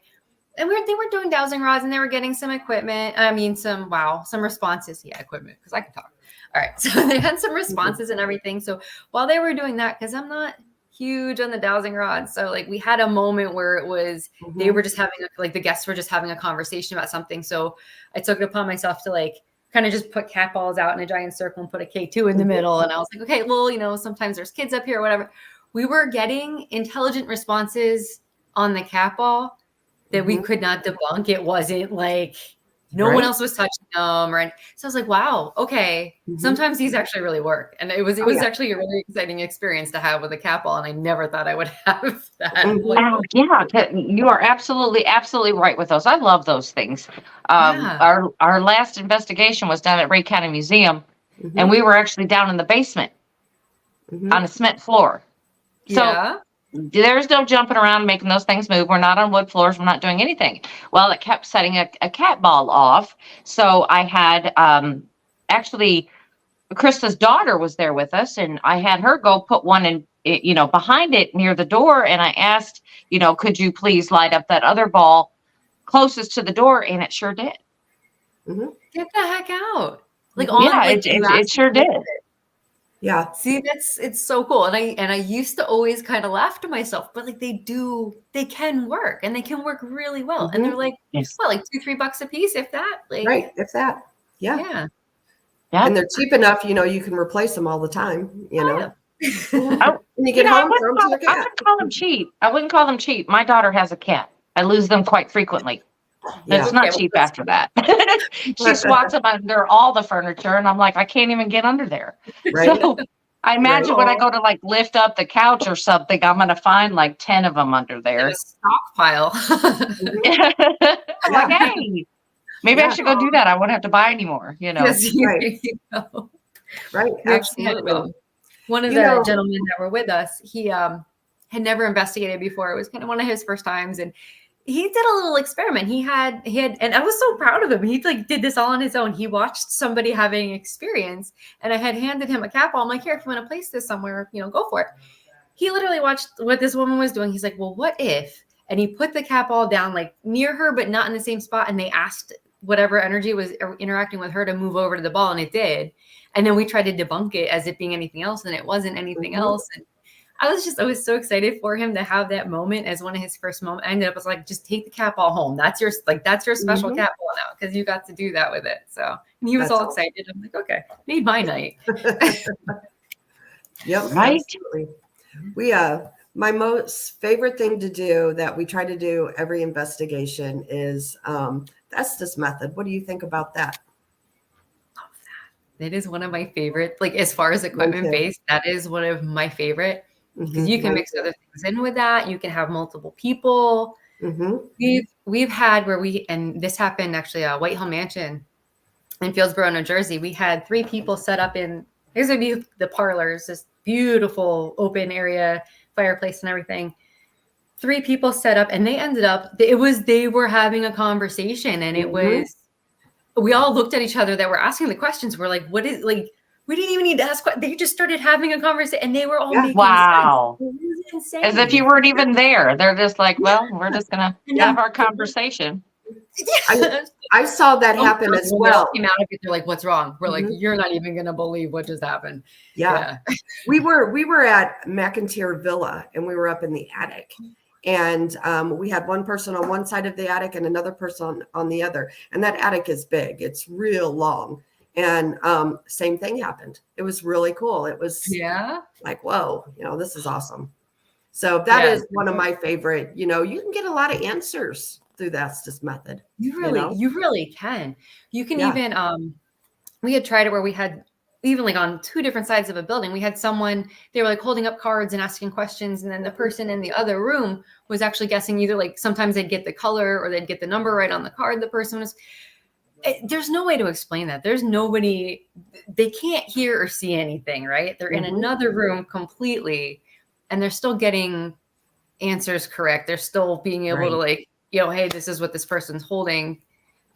And they were doing dowsing rods, and they were getting some equipment. I mean, some responses. Yeah, equipment, because I can talk. All right. So they had some responses and everything. So while they were doing that, because I'm not huge on the dowsing rods. So like we had a moment where it was, they were just having, the guests were just having a conversation about something. So I took it upon myself to kind of just put cat balls out in a giant circle and put a K2 in the middle. And I was like, okay, well, sometimes there's kids up here or whatever. We were getting intelligent responses on the cat ball that we could not debunk. It wasn't like no one else was touching them so I was like, wow, okay. Sometimes these actually really work. And it was actually a really exciting experience to have with a cat ball. And I never thought I would have that. You are absolutely right with those. I love those things. Our last investigation was down at Ray County Museum, and we were actually down in the basement on a cement floor. So there's no jumping around making those things move. We're not on wood floors. We're not doing anything. Well, it kept setting a cat ball off. So I had actually Krista's daughter was there with us, and I had her go put one in, behind it near the door. And I asked, could you please light up that other ball closest to the door? And it sure did. Get the heck out. It sure did. Yeah. See, it's so cool. And I used to always kind of laugh to myself, but they can work, and they can work really well. And they're like, $2-3 a piece, if that. If that. Yeah. And they're cheap enough, you can replace them all the time, know. And you get home, throw them to your cat. I wouldn't call them cheap. I wouldn't call them cheap. My daughter has a cat. I lose them quite frequently. It's not cheap after that. She swats them under all the furniture, and I'm like, I can't even get under there. So I imagine when I go to lift up the couch or something, I'm going to find 10 of them under there. A stockpile. I'm like, hey, maybe I should go do that. I won't have to buy anymore, Yes, Right. Absolutely. One of the gentlemen that were with us, he had never investigated before. It was kind of one of his first times, and he did a little experiment. He had, and I was so proud of him. He did this all on his own. He watched somebody having experience, and I had handed him a cat ball. I'm like, here, if you want to place this somewhere, go for it. He literally watched what this woman was doing. He's like, well, what if? And he put the cat ball down near her, but not in the same spot. And they asked whatever energy was interacting with her to move over to the ball, and it did. And then we tried to debunk it as it being anything else, and it wasn't anything else. And I was so excited for him to have that moment as one of his first moments. I ended up was like, just take the cat ball home. That's your special cat ball now, because you got to do that with it. So, and he was all excited. I'm like, okay, made my night. Yep, Right. absolutely. We my most favorite thing to do that we try to do every investigation is the Estes method. What do you think about that? It is one of my favorite, like as far as equipment based, that is one of my favorite, because you can mix other things in with that. You can have multiple people. We've had where and this happened actually White Hill Mansion in Fieldsboro, New Jersey. We had 3 people set up in, here's a view, the parlors, this beautiful open area, fireplace and everything. 3 people set up, and they ended up, they were having a conversation, and it was, we all looked at each other that were asking the questions. We're like, what is, like, we didn't even need to ask. They just started having a conversation, and they were all making wow. sense. It was insane. As if you weren't even there. They're just like, well, we're just going to have our conversation. I saw that happen as well. Came out of it, they're like, what's wrong? We're like, you're not even going to believe what just happened. Yeah. we were at McIntyre Villa, and we were up in the attic. And we had one person on one side of the attic and another person on the other. And that attic is big. It's real long. And same thing happened. It was really cool. It was like, whoa, this is awesome. So that is one of my favorite, you can get a lot of answers through the Estes method. You really can. You can even, we had tried it where we had, even like on 2 different sides of a building, we had someone, they were like holding up cards and asking questions. And then the person in the other room was actually guessing, either like sometimes they'd get the color or they'd get the number right on the card the person was. There's no way to explain that. There's nobody, they can't hear or see anything, right? They're in another room completely, and they're still getting answers correct. They're still being able to like, hey, this is what this person's holding.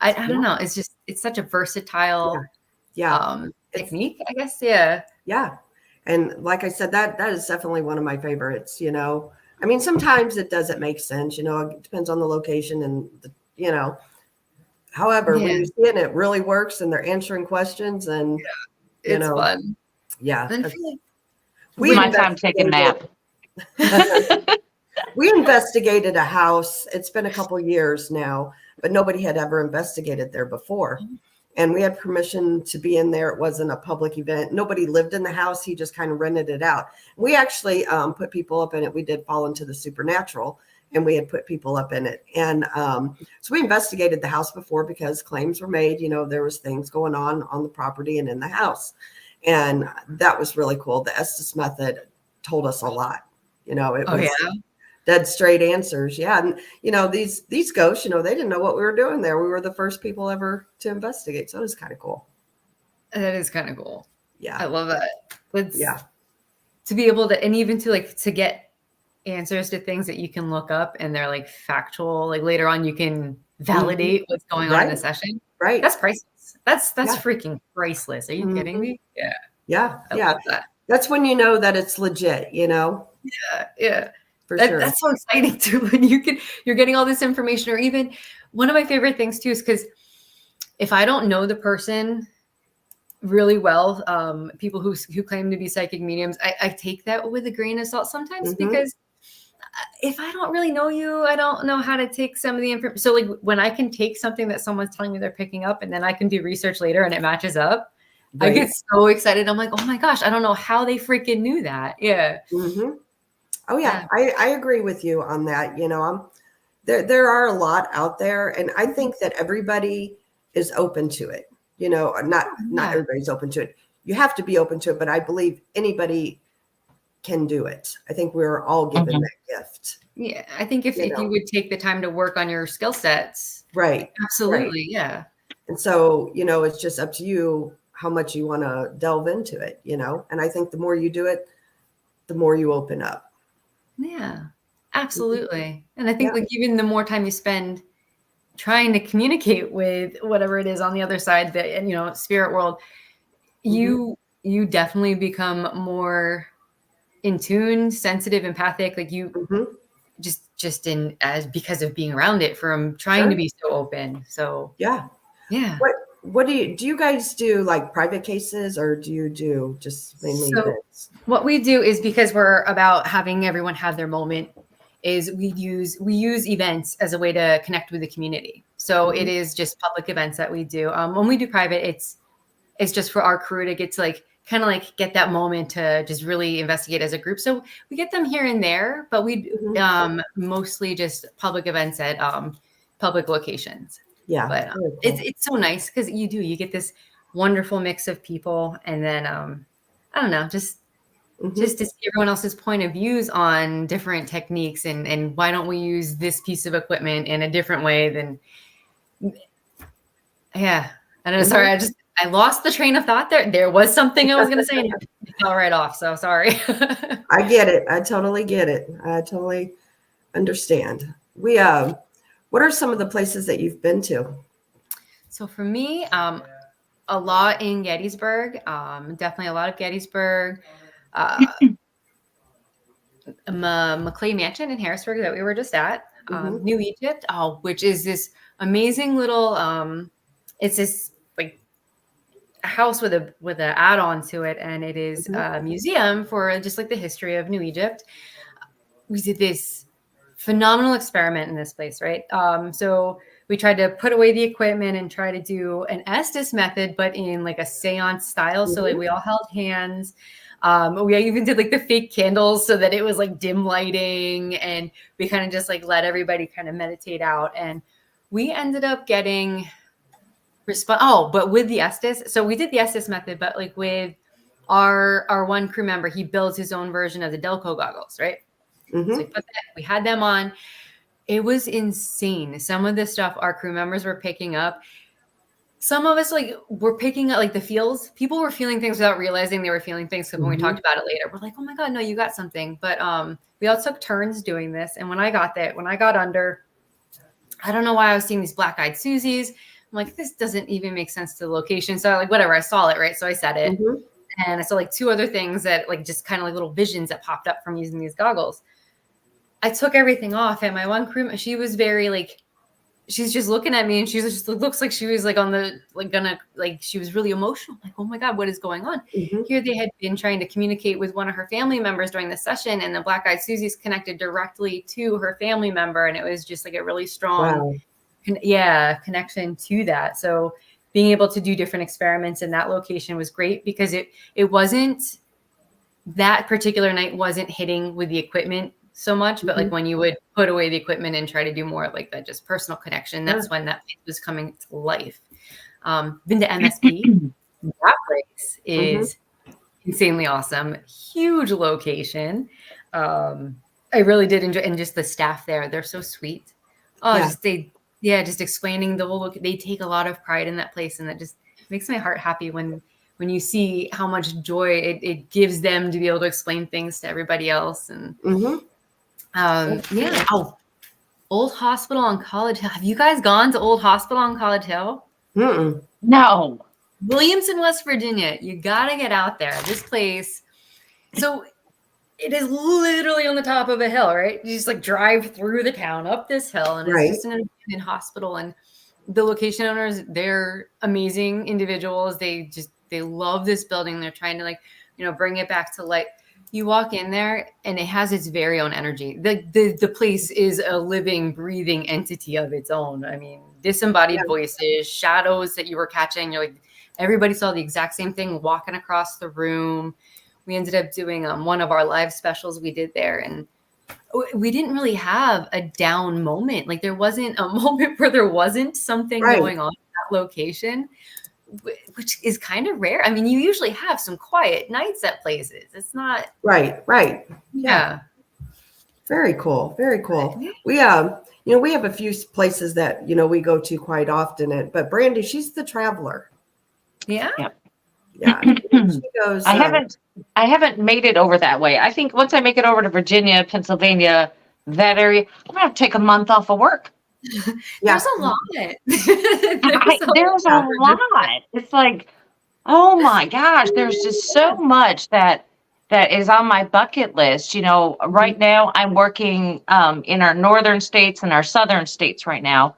I don't know. It's just, it's such a versatile technique, I guess. Yeah. And like I said, that is definitely one of my favorites, I mean, sometimes it doesn't make sense, it depends on the location and, however, when you see it, it really works and they're answering questions and, it's fun. Yeah. We my time to take a nap. We investigated a house. It's been a couple years now, but nobody had ever investigated there before. And we had permission to be in there. It wasn't a public event. Nobody lived in the house. He just kind of rented it out. We actually put people up in it. We did fall into the supernatural, and we had put people up in it. And so we investigated the house before because claims were made. There was things going on the property and in the house. And that was really cool. The Estes method told us a lot. It was dead straight answers. Yeah. And, these ghosts, they didn't know what we were doing there. We were the first people ever to investigate. So it was kind of cool. That is kind of cool. Yeah. I love that. To be able to, and even to get answers to things that you can look up and they're like factual, like later on you can validate what's going on in the session. Right. That's priceless. That's freaking priceless. Are you kidding me? Yeah. Yeah. I love that. That's when you know that it's legit, Yeah. For sure. That's so exciting too. When you're getting all this information, or even one of my favorite things too, is because if I don't know the person really well, people who claim to be psychic mediums, I take that with a grain of salt sometimes, because if I don't really know you, I don't know how to take some of the information. So like when I can take something that someone's telling me they're picking up, and then I can do research later and it matches up, I get so excited. I'm like, oh my gosh, I don't know how they freaking knew that. Yeah. Oh yeah. I agree with you on that. There are a lot out there, and I think that everybody is open to it. Not everybody's open to it. You have to be open to it, but I believe anybody can do it. I think we're all given that gift. Yeah. I think if you would take the time to work on your skill sets. Right. Absolutely. Right. Yeah. And so, it's just up to you how much you want to delve into it, and I think the more you do it, the more you open up. Yeah, absolutely. And I think like even the more time you spend trying to communicate with whatever it is on the other side, that, spirit world, you definitely become more in tune, sensitive, empathic, like you just because of being around it, from trying to be so open. So yeah. Yeah. What do you guys do, like private cases, or do you do just mainly So events? what we do is, because we're about having everyone have their moment, is we use events as a way to connect with the community. So it is just public events that we do. When we do private, it's just for our crew to get to like kind of like get that moment to just really investigate as a group. So we get them here and there, but we mostly just public events at public locations. Yeah, But very cool. it's so nice because you get this wonderful mix of people, and then I don't know, just to see everyone else's point of views on different techniques, and why don't we use this piece of equipment in a different way than, yeah. I don't know. Sorry, I lost the train of thought there. There was something I was going to say and it fell right off. So sorry. I get it. I totally get it. I totally understand. What are some of the places that you've been to? So for me, a lot in Gettysburg, definitely a lot of Gettysburg, McClay Mansion in Harrisburg that we were just at, New Egypt, which is this amazing little, it's this like a house with an add-on to it, and it is a museum for just like the history of New Egypt. We did this phenomenal experiment in this place, right? So we tried to put away the equipment and try to do an Estes method, but in like a seance style. So like we all held hands. We even did like the fake candles so that it was like dim lighting, and we kind of just like let everybody kind of meditate out. And we ended up getting but with the Estes. So we did the Estes method, but like with our one crew member, he builds his own version of the Delco goggles, right? So we had them on. It was insane. Some of the stuff our crew members were picking up. Some of us like were picking up like the feels. People were feeling things without realizing they were feeling things. So when we talked about it later, we're like, oh my God, no, you got something. But we all took turns doing this. And when I got under, I don't know why I was seeing these black-eyed Susies. I'm like, this doesn't even make sense to the location. So like, whatever, I saw it, right? So I said it. And I saw like two other things that like just kind of like little visions that popped up from using these goggles. I took everything off, and my one crew, she was very like, she's just looking at me, and she just looks like she was like on the, like gonna, like she was really emotional. Like, oh my God, what is going on? Here they had been trying to communicate with one of her family members during the session, and the black-eyed Susies connected directly to her family member. And it was just like a really strong, connection to that. So being able to do different experiments in that location was great, because it wasn't, that particular night wasn't hitting with the equipment so much, but like when you would put away the equipment and try to do more like that just personal connection, that's when that place was coming to life. Been to MSP. That place is insanely awesome. Huge location. I really did enjoy, and just the staff there, they're so sweet. Just explaining the whole look. They take a lot of pride in that place, and that just makes my heart happy when you see how much joy it gives them to be able to explain things to everybody else. And Old Hospital on College Hill. Have you guys gone to Old Hospital on College Hill? No. Williamson, West Virginia. You gotta get out there. This place. So it is literally on the top of a hill, right? You just like drive through the town up this hill, and it's just an abandoned hospital. And the location owners, they're amazing individuals. They love this building. They're trying to like, bring it back to life. You walk in there, and it has its very own energy. The place is a living, breathing entity of its own. I mean, disembodied voices, shadows that you were catching. You're like, everybody saw the exact same thing walking across the room. We ended up doing one of our live specials we did there, and we didn't really have a down moment. Like there wasn't a moment where there wasn't something going on in that location, which is kind of rare. I mean, you usually have some quiet nights at places. It's not right. Yeah. Very cool. Very cool. We we have a few places that we go to quite often. But Brandy, she's the traveler. Yeah. She goes. I haven't made it over that way. I think once I make it over to Virginia, Pennsylvania, that area, I'm gonna have to take a month off of work. There's a lot. There's a lot. It's like, oh my gosh, there's just so much that is on my bucket list. Right now I'm working in our northern states and our southern states right now.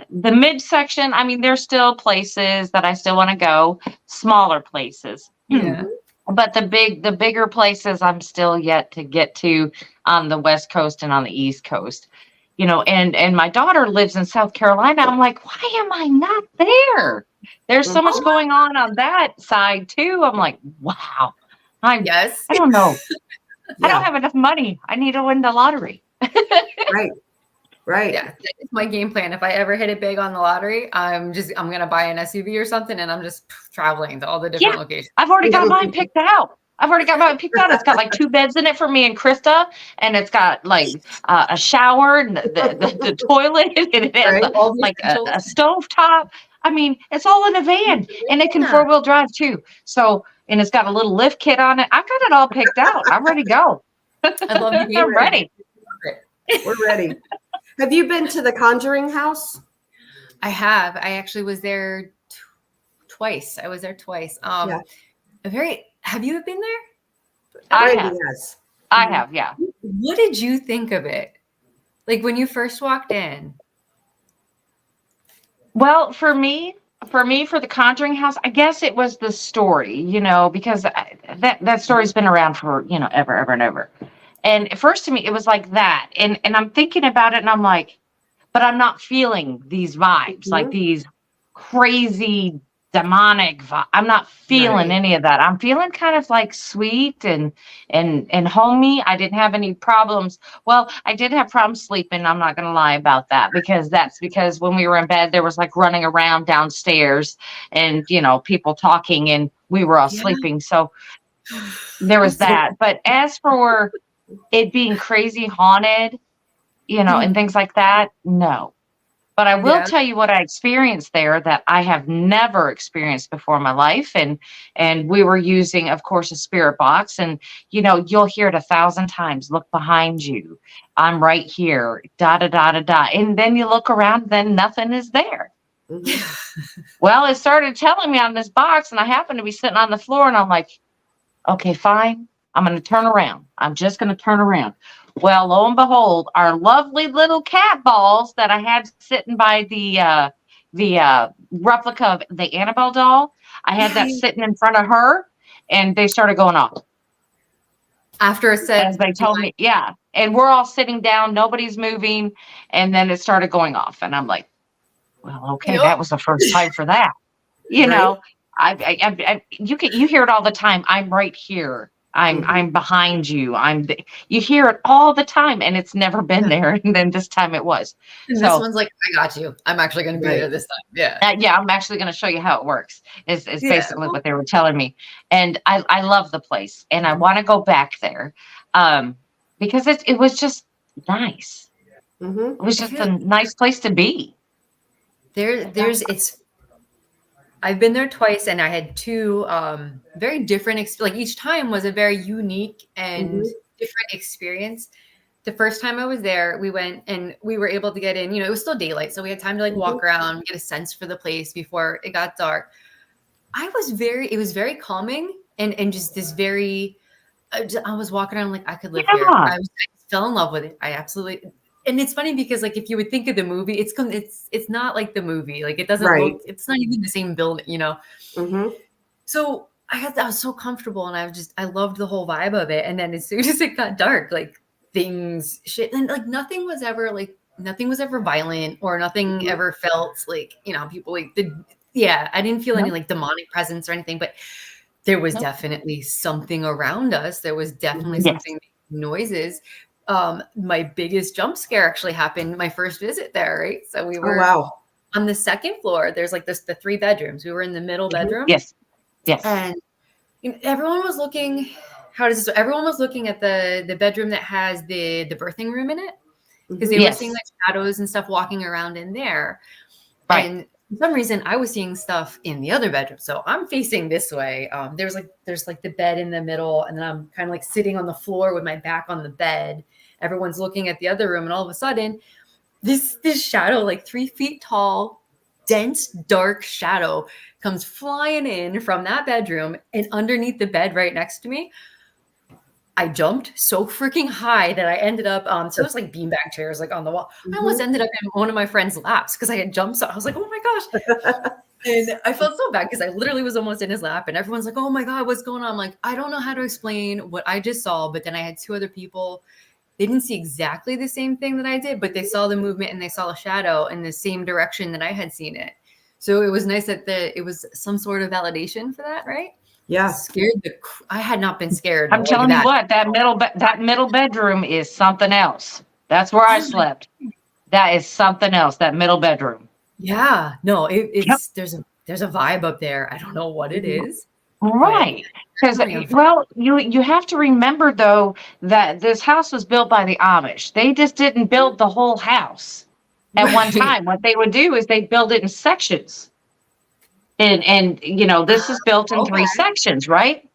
the midsection, I mean, there's still places that I still want to go, smaller places. Yeah. But the bigger places I'm still yet to get to on the West Coast and on the East Coast. And my daughter lives in South Carolina. I'm like, why am I not there? There's so much going on that side too. I'm like, wow. Yes. I don't know. Yeah. I don't have enough money. I need to win the lottery. Right. Yeah, that's my game plan. If I ever hit it big on the lottery, I'm gonna buy an SUV or something, and I'm just traveling to all the different locations. I've already got mine picked out. It's got like 2 beds in it for me and Krista, and it's got like a shower and the toilet, and it has like a stove top. I mean, it's all in a van, and it can 4-wheel drive too. So, and it's got a little lift kit on it. I've got it all picked out. I'm ready to go. I love you. I'm ready. We're ready. Have you been to the Conjuring House? I have. I actually was there twice. I was there twice. Have you been there? I have. Yes. I have, yeah. What did you think of it? Like when you first walked in? Well, for me, for the Conjuring House, I guess it was the story, because that story's been around for, ever and ever. And at first to me, it was like that. And I'm thinking about it and I'm like, but I'm not feeling these vibes, like these crazy demonic vibes. I'm not feeling any of that. I'm feeling kind of like sweet and homey. I didn't have any problems. Well, I did have problems sleeping. I'm not going to lie about that, because when we were in bed, there was like running around downstairs and, people talking, and we were all sleeping. So there was that. But as for it being crazy haunted, and things like that, no. But I will tell you what I experienced there that I have never experienced before in my life. And we were using, of course, a spirit box. And, you'll hear it 1,000 times. Look behind you. I'm right here. Da, da, da, da, da. And then you look around, then nothing is there. Well, it started telling me on this box, and I happened to be sitting on the floor, and I'm like, okay, fine. I'm going to turn around. I'm just going to turn around. Well, lo and behold, our lovely little cat balls that I had sitting by the replica of the Annabelle doll, I had that sitting in front of her, and they started going off. After it said, as they told me, yeah. And we're all sitting down, nobody's moving, and then it started going off, and I'm like, well, okay, that was the first time for that. You hear it all the time. I'm right here. I'm behind you. You hear it all the time, and it's never been there. And then this time it was. And so, this one's like, I got you. I'm actually going to be there this time. Yeah. I'm actually going to show you how it works. Is basically what they were telling me. And I love the place, and I want to go back there, because it was just nice. It was just a nice place to be. I've been there twice, and I had 2 very different, like each time was a very unique and different experience. The first time I was there, we went and we were able to get in, it was still daylight. So we had time to like walk around, get a sense for the place before it got dark. It was very calming and just this very, I was walking around like I could live here. I fell in love with it. I absolutely. And it's funny because like if you would think of the movie, it's not like the movie. Like it doesn't look, it's not even the same building, So I was so comfortable, and I loved the whole vibe of it. And then as soon as it got dark, like and like nothing was ever violent, or nothing ever felt like, people like I didn't feel any like demonic presence or anything, but there was definitely something around us. There was definitely something making noises. My biggest jump scare actually happened my first visit there, right? So we were on the second floor. There's like the 3 bedrooms. We were in the middle bedroom. Yes. And everyone was looking. Everyone was looking at the bedroom that has the birthing room in it, because they were seeing like shadows and stuff walking around in there. Right. And for some reason, I was seeing stuff in the other bedroom. So I'm facing this way. There's like the bed in the middle, and then I'm kind of like sitting on the floor with my back on the bed. Everyone's looking at the other room, and all of a sudden, this shadow, like 3 feet tall, dense, dark shadow, comes flying in from that bedroom and underneath the bed right next to me. I jumped so freaking high that I ended up, so it was like beanbag chairs like on the wall. I almost ended up in one of my friend's laps because I had jumped. So I was like, oh my gosh. And I felt so bad because I literally was almost in his lap and everyone's like, oh my God, what's going on? I'm like, I don't know how to explain what I just saw. But then I had two other people. They didn't see exactly the same thing that I did, but they saw the movement and they saw a shadow in the same direction that I had seen it. So it was nice that it was some sort of validation for that, right? Yeah. I had not been scared. I'm telling you what, that middle bedroom is something else. That's where I slept. That is something else, that middle bedroom. Yeah, no, it's there's a vibe up there. I don't know what it is. Right. Because, well, you have to remember, though, that this house was built by the Amish. They just didn't build the whole house at one time. What they would do is they build it in sections. And this is built in 3 sections, right?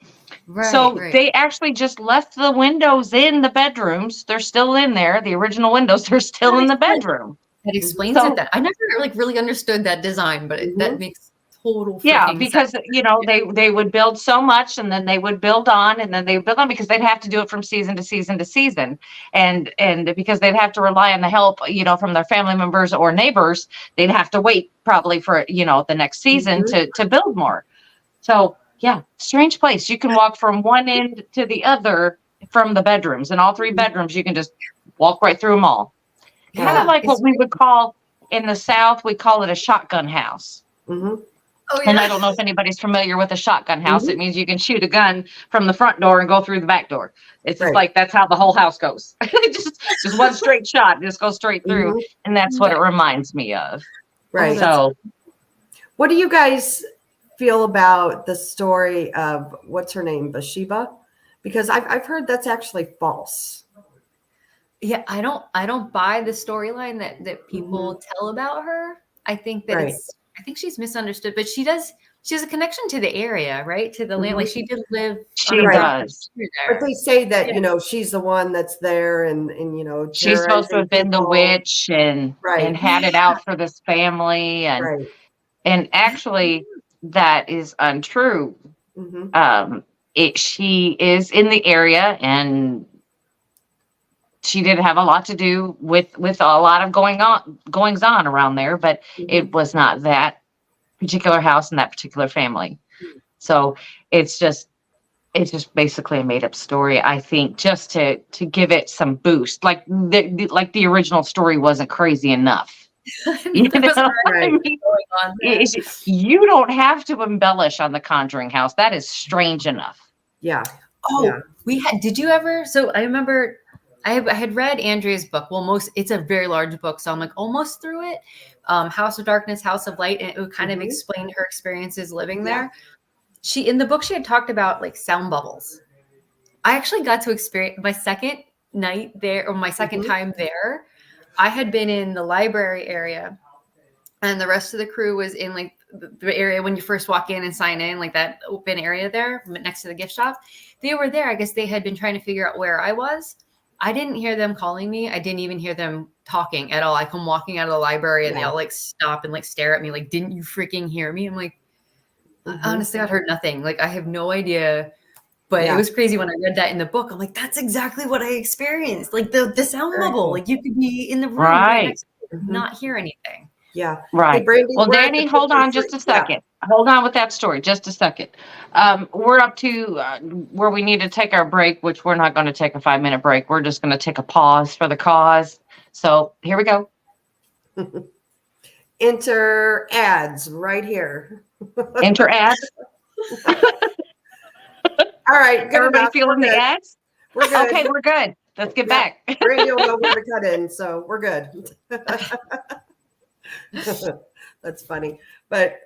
So they actually just left the windows in the bedrooms. They're still in there. The original windows, they're still in the bedroom. That explains it. That I never really understood that design, but that makes total because sense. they would build so much and then they would build on and then they would build on because they'd have to do it from season to season to season, and because they'd have to rely on the help from their family members or neighbors. They'd have to wait probably for the next season to build more. So yeah, strange place. You can walk from one end to the other from the bedrooms, and all 3 bedrooms you can just walk right through them all. Kind of like what we would call in the South, we call it a shotgun house. Oh, yeah. And I don't know if anybody's familiar with a shotgun house. It means you can shoot a gun from the front door and go through the back door. It's just like that's how the whole house goes. just one straight shot, just go straight through. And that's what it reminds me of. Right. So what do you guys feel about the story of what's her name, Bathsheba? Because I've heard that's actually false. Yeah, I don't buy the storyline that people tell about her. I think that I think she's misunderstood, but she has a connection to the area, right? To the land. Like she did live. She does. But they say that, she's the one that's there and she's supposed to have been the witch and had it out for this family. And actually that is untrue. She is in the area and she did have a lot to do with a lot of goings on around there, but it was not that particular house and that particular family. So it's just basically a made up story, I think, just to give it some boost. Like the original story wasn't crazy enough. You don't have to embellish on the Conjuring House. That is strange enough. Yeah. Oh, did you ever? So I remember I had read Andrea's book. Well, it's a very large book, so I'm like almost through it. House of Darkness, House of Light, and it would kind of explain her experiences living there. In the book, she had talked about like sound bubbles. I actually got to experience my second night there, or my second time there. I had been in the library area, and the rest of the crew was in like the area when you first walk in and sign in, like that open area there next to the gift shop. They were there. I guess they had been trying to figure out where I was. I didn't hear them calling me. I didn't even hear them talking at all. I come walking out of the library and they all like stop and like stare at me like, didn't you freaking hear me? I'm like, honestly, I heard nothing. Like, I have no idea. But it was crazy when I read that in the book. I'm like, that's exactly what I experienced. Like the sound bubble. Like you could be in the room right next to not hear anything. Yeah. Right. Hey, Brandy, well, Dani, hold on just a second. Hold on with that story. Just a second. We're up to where we need to take our break, which we're not going to take a 5-minute break. We're just going to take a pause for the cause. So here we go. Enter ads right here. Enter ads. All right. Everybody feeling the ads? We're good. Okay, we're good. Let's get back. Brandy will know where to cut in, so we're good. That's funny. But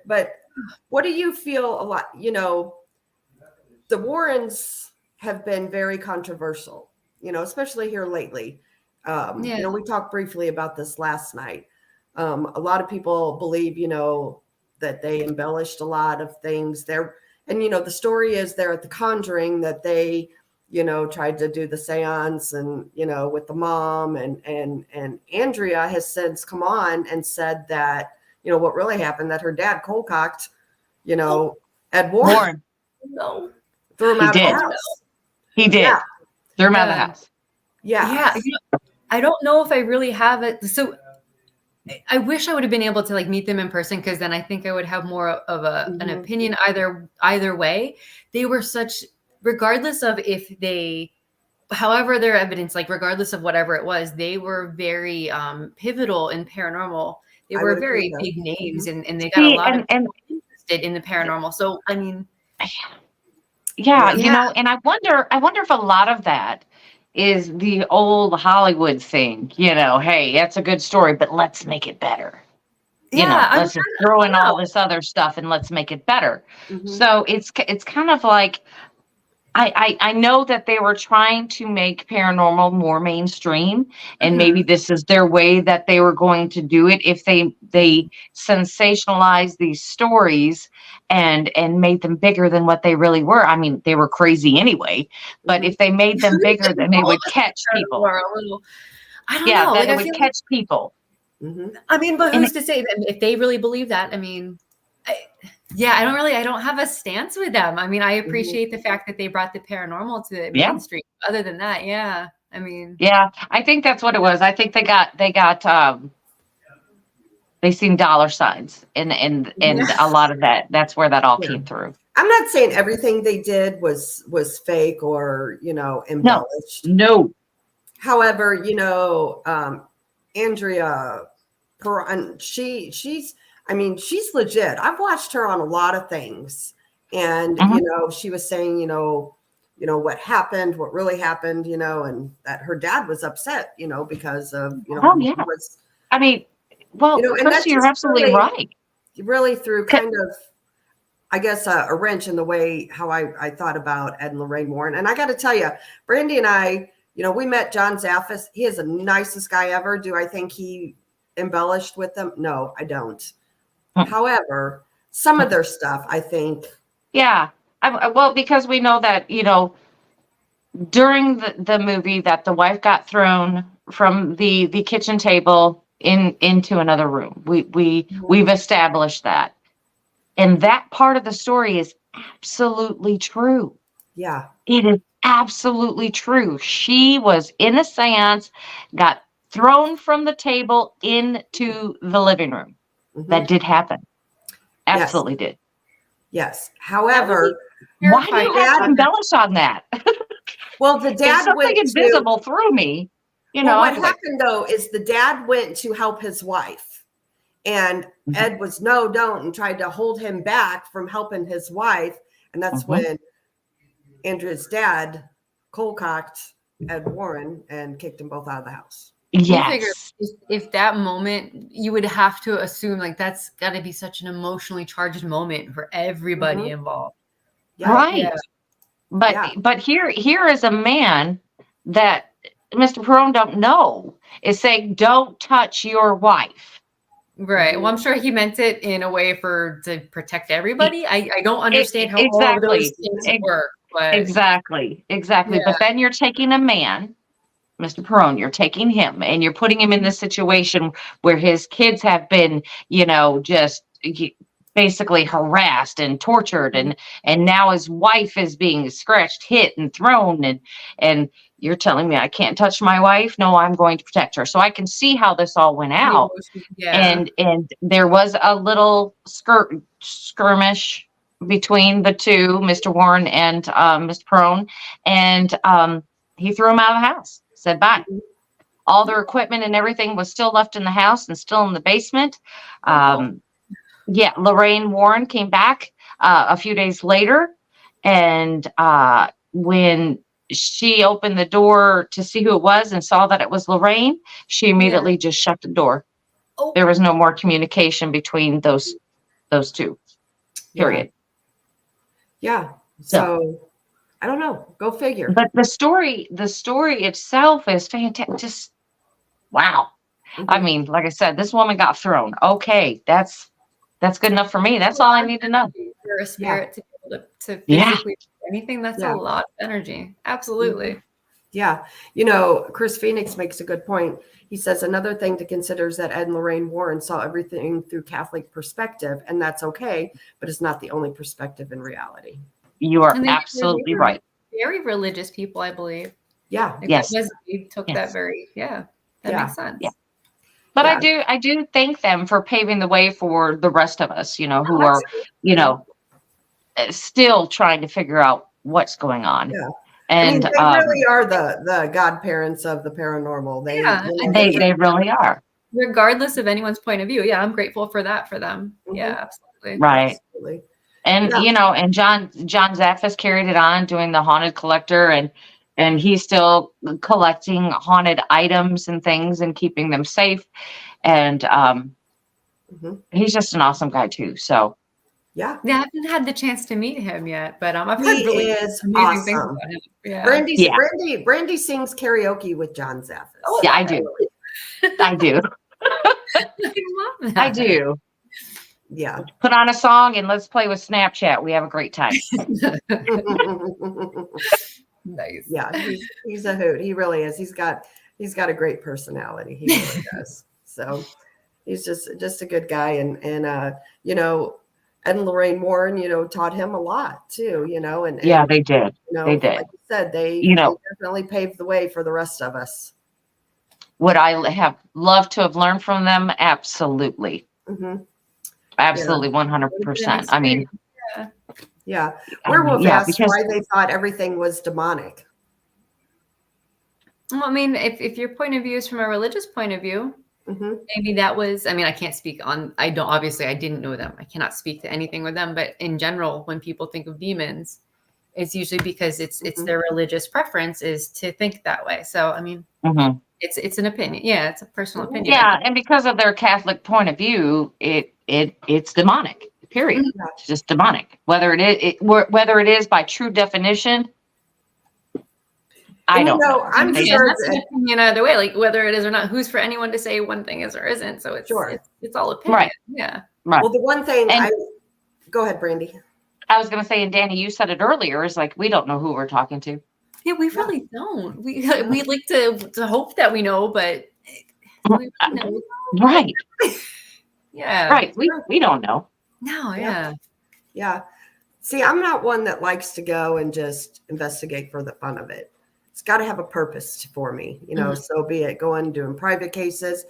what do you feel a lot, the Warrens have been very controversial, especially here lately. We talked briefly about this last night. A lot of people believe, that they embellished a lot of things there. And, the story is there at the Conjuring that they, tried to do the seance and, with the mom and Andrea has since come on and said that, what really happened, that her dad cold cocked, Ed Warren. No. Threw him out of the house. He did. Yeah. Threw him out of the Yeah. house. Yeah. Yeah. I don't know if I really have it. So I wish I would have been able to like meet them in person, because then I think I would have more of an opinion either way. They were such, regardless of if they, however their evidence, like regardless of whatever it was, they were very pivotal in paranormal. They I were would agree very with big that. names, and they got a See, lot of and people interested in the paranormal. So I mean, yeah, Yeah. you know, and I wonder if a lot of that is the old Hollywood thing, you know, hey, that's a good story, but let's make it better. You know, yeah, I let's just throw in don't all know. this other stuff and let's make it better. Mhm. So it's kind of like, I know that they were trying to make paranormal more mainstream, and maybe this is their way that they were going to do it if they sensationalized these stories and made them bigger than what they really were. I mean, they were crazy anyway, but if they made them bigger, then they would catch people. I don't Yeah, know. then Like it I would feel catch people. Mhm. I mean, but And who's to say that if they really believe that? I mean, I don't have a stance with them. I mean, I appreciate the fact that they brought the paranormal to the Yeah. mainstream. Other than that, yeah. I mean, Yeah, I think that's what it was. I think they got they seen dollar signs, and a lot of that's where that all Yeah. came through. I'm not saying everything they did was fake or, you know, No, embellished. no. However, you know, Andrea Perron, she's I mean, she's legit. I've watched her on a lot of things. And, Mhm. you know, she was saying, you know, what happened, what really happened, you know, and that her dad was upset, you know, because of, you know, Oh he yeah. was, I mean, well, you know, and that Christy, you're just absolutely right. really threw C- kind of, I guess, a wrench in the way how I thought about Ed and Lorraine Warren. And I got to tell you, Brandy and I, you know, we met John Zaffis. He is the nicest guy ever. Do I think he embellished with them? No, I don't. However, some of their stuff, I think. Yeah. Well, because we know that, you know, during the movie that the wife got thrown from the kitchen table into another room. We've established that. And that part of the story is absolutely true. Yeah. It is absolutely true. She was in a seance, got thrown from the table into the living room. Mhm. That did happen. Yes. Absolutely did. Yes. However, Why do you have to Dad- embellish on that? well, the If dad something went to. invisible through me, you Well, know, what I'd be like, happened though is the dad went to help his wife, and Ed was no, don't, and tried to hold him back from helping his wife, and that's when Andrea's dad cold-cocked Ed Warren and kicked them both out of the house. you figure yes. if that moment, you would have to assume like that's got to be such an emotionally charged moment for everybody involved. Yeah. Right. Yeah. But here is a man that Mr. Perone don't know is saying, don't touch your wife. Right. Well, I'm sure he meant it in a way to protect everybody. I don't understand how all of those things work. But Exactly. Yeah. But then you're taking a man, Mr. Perone, you're taking him and you're putting him in this situation where his kids have been, you know, just basically harassed and tortured, and now his wife is being scratched, hit, and thrown, and you're telling me I can't touch my wife? No, I'm going to protect her. So I can see how this all went out. Yeah. And there was a little skirmish between the two, Mr. Warren and Mr. Perone, and he threw him out of the house, said bye. All their equipment and everything was still left in the house and still in the basement. Yeah, Lorraine Warren came back a few days later, and when she opened the door to see who it was and saw that it was Lorraine, she immediately just shut the door. Oh. There was no more communication between those two. Period. Yeah. So I don't know. Go figure. But the story itself is fantastic. Just wow. I mean, like I said, this woman got thrown. Okay, that's good enough for me. That's all I need to know. For a spirit to be able to Yeah. physically do anything, that's a lot of energy. Absolutely. Yeah. You know, Chris Phoenix makes a good point. He says another thing to consider is that Ed and Lorraine Warren saw everything through Catholic perspective, and that's okay, but it's not the only perspective in reality. You are And they absolutely were right. Very religious people, I believe. Yeah. Like, Yes. we took Yes. that very, that Yeah. makes sense. Yeah. But Yeah. I do thank them for paving the way for the rest of us, who are, Absolutely. still trying to figure out what's going on. Yeah. And they really are the godparents of the paranormal. Yeah, they really are. Regardless of anyone's point of view. Yeah, I'm grateful for that for them. Mhm. Yeah, absolutely. Right. Absolutely. And and John Zaffis carried it on doing the haunted collector, and he's still collecting haunted items and things and keeping them safe. And he's just an awesome guy too. So yeah, I haven't had the chance to meet him yet, but I've he heard really is amazing things awesome. about him. Yeah. Brandy sings karaoke with John Zaffis. Oh, yeah, I do. I do. I love that. I do. Yeah. Put on a song and let's play with Snapchat. We have a great time. Nice. Yeah, he's a hoot. He really is. He's got a great personality. He really does. So he's just a good guy, and Ed and Lorraine Warren, taught him a lot too, and Yeah, they did. They did. Like you said, they definitely paved the way for the rest of us. Would I have loved to have learned from them? Absolutely. Mm-hmm. Absolutely, 100%. I mean, yeah. Werewolf asked because why they thought everything was demonic. Well, I mean, if your point of view is from a religious point of view, maybe that was, I can't speak on, I didn't know them. I cannot speak to anything with them, but in general, when people think of demons, it's usually because it's their religious preference is to think that way. So, it's an opinion. Yeah, it's a personal opinion. Yeah, and because of their Catholic point of view, it's demonic. Period. It's just demonic. Whether it is by true definition, I don't know. I'm sure that's an opinion either way. Like whether it is or not, who's for anyone to say one thing is or isn't? So it's all opinion. Right. Yeah. Right. Well, the one thing go ahead, Brandy. I was going to say, and Dani, you said it earlier. Is like we don't know who we're talking to. Yeah, we really don't. We like to hope that we know, but we know. Right. Yeah. Right. We don't know. No. Yeah. Yeah. See, I'm not one that likes to go and just investigate for the fun of it. It's got to have a purpose for me, so be it going doing private cases.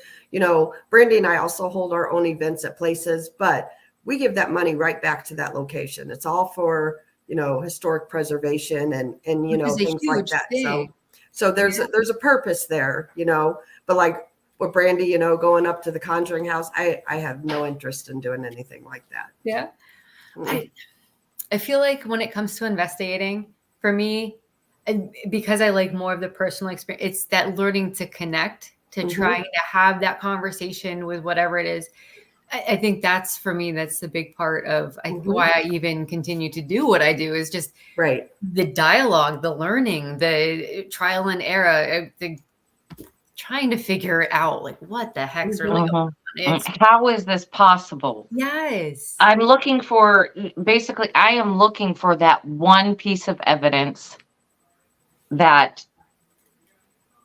Brandy and I also hold our own events at places, but we give that money right back to that location. It's all for, historic preservation and things like that. Thing. So there's a purpose there, but like with Brandy, going up to the Conjuring House, I have no interest in doing anything like that. Yeah. I feel like when it comes to investigating, for me, and because I like more of the personal experience, it's that learning to connect, to trying to have that conversation with whatever it is. I think that's for me, that's the big part of why I even continue to do what I do is just the dialogue, the learning, the trial and error, the trying to figure out like what the heck's really going on. How is this possible? Yes. I am looking for that one piece of evidence that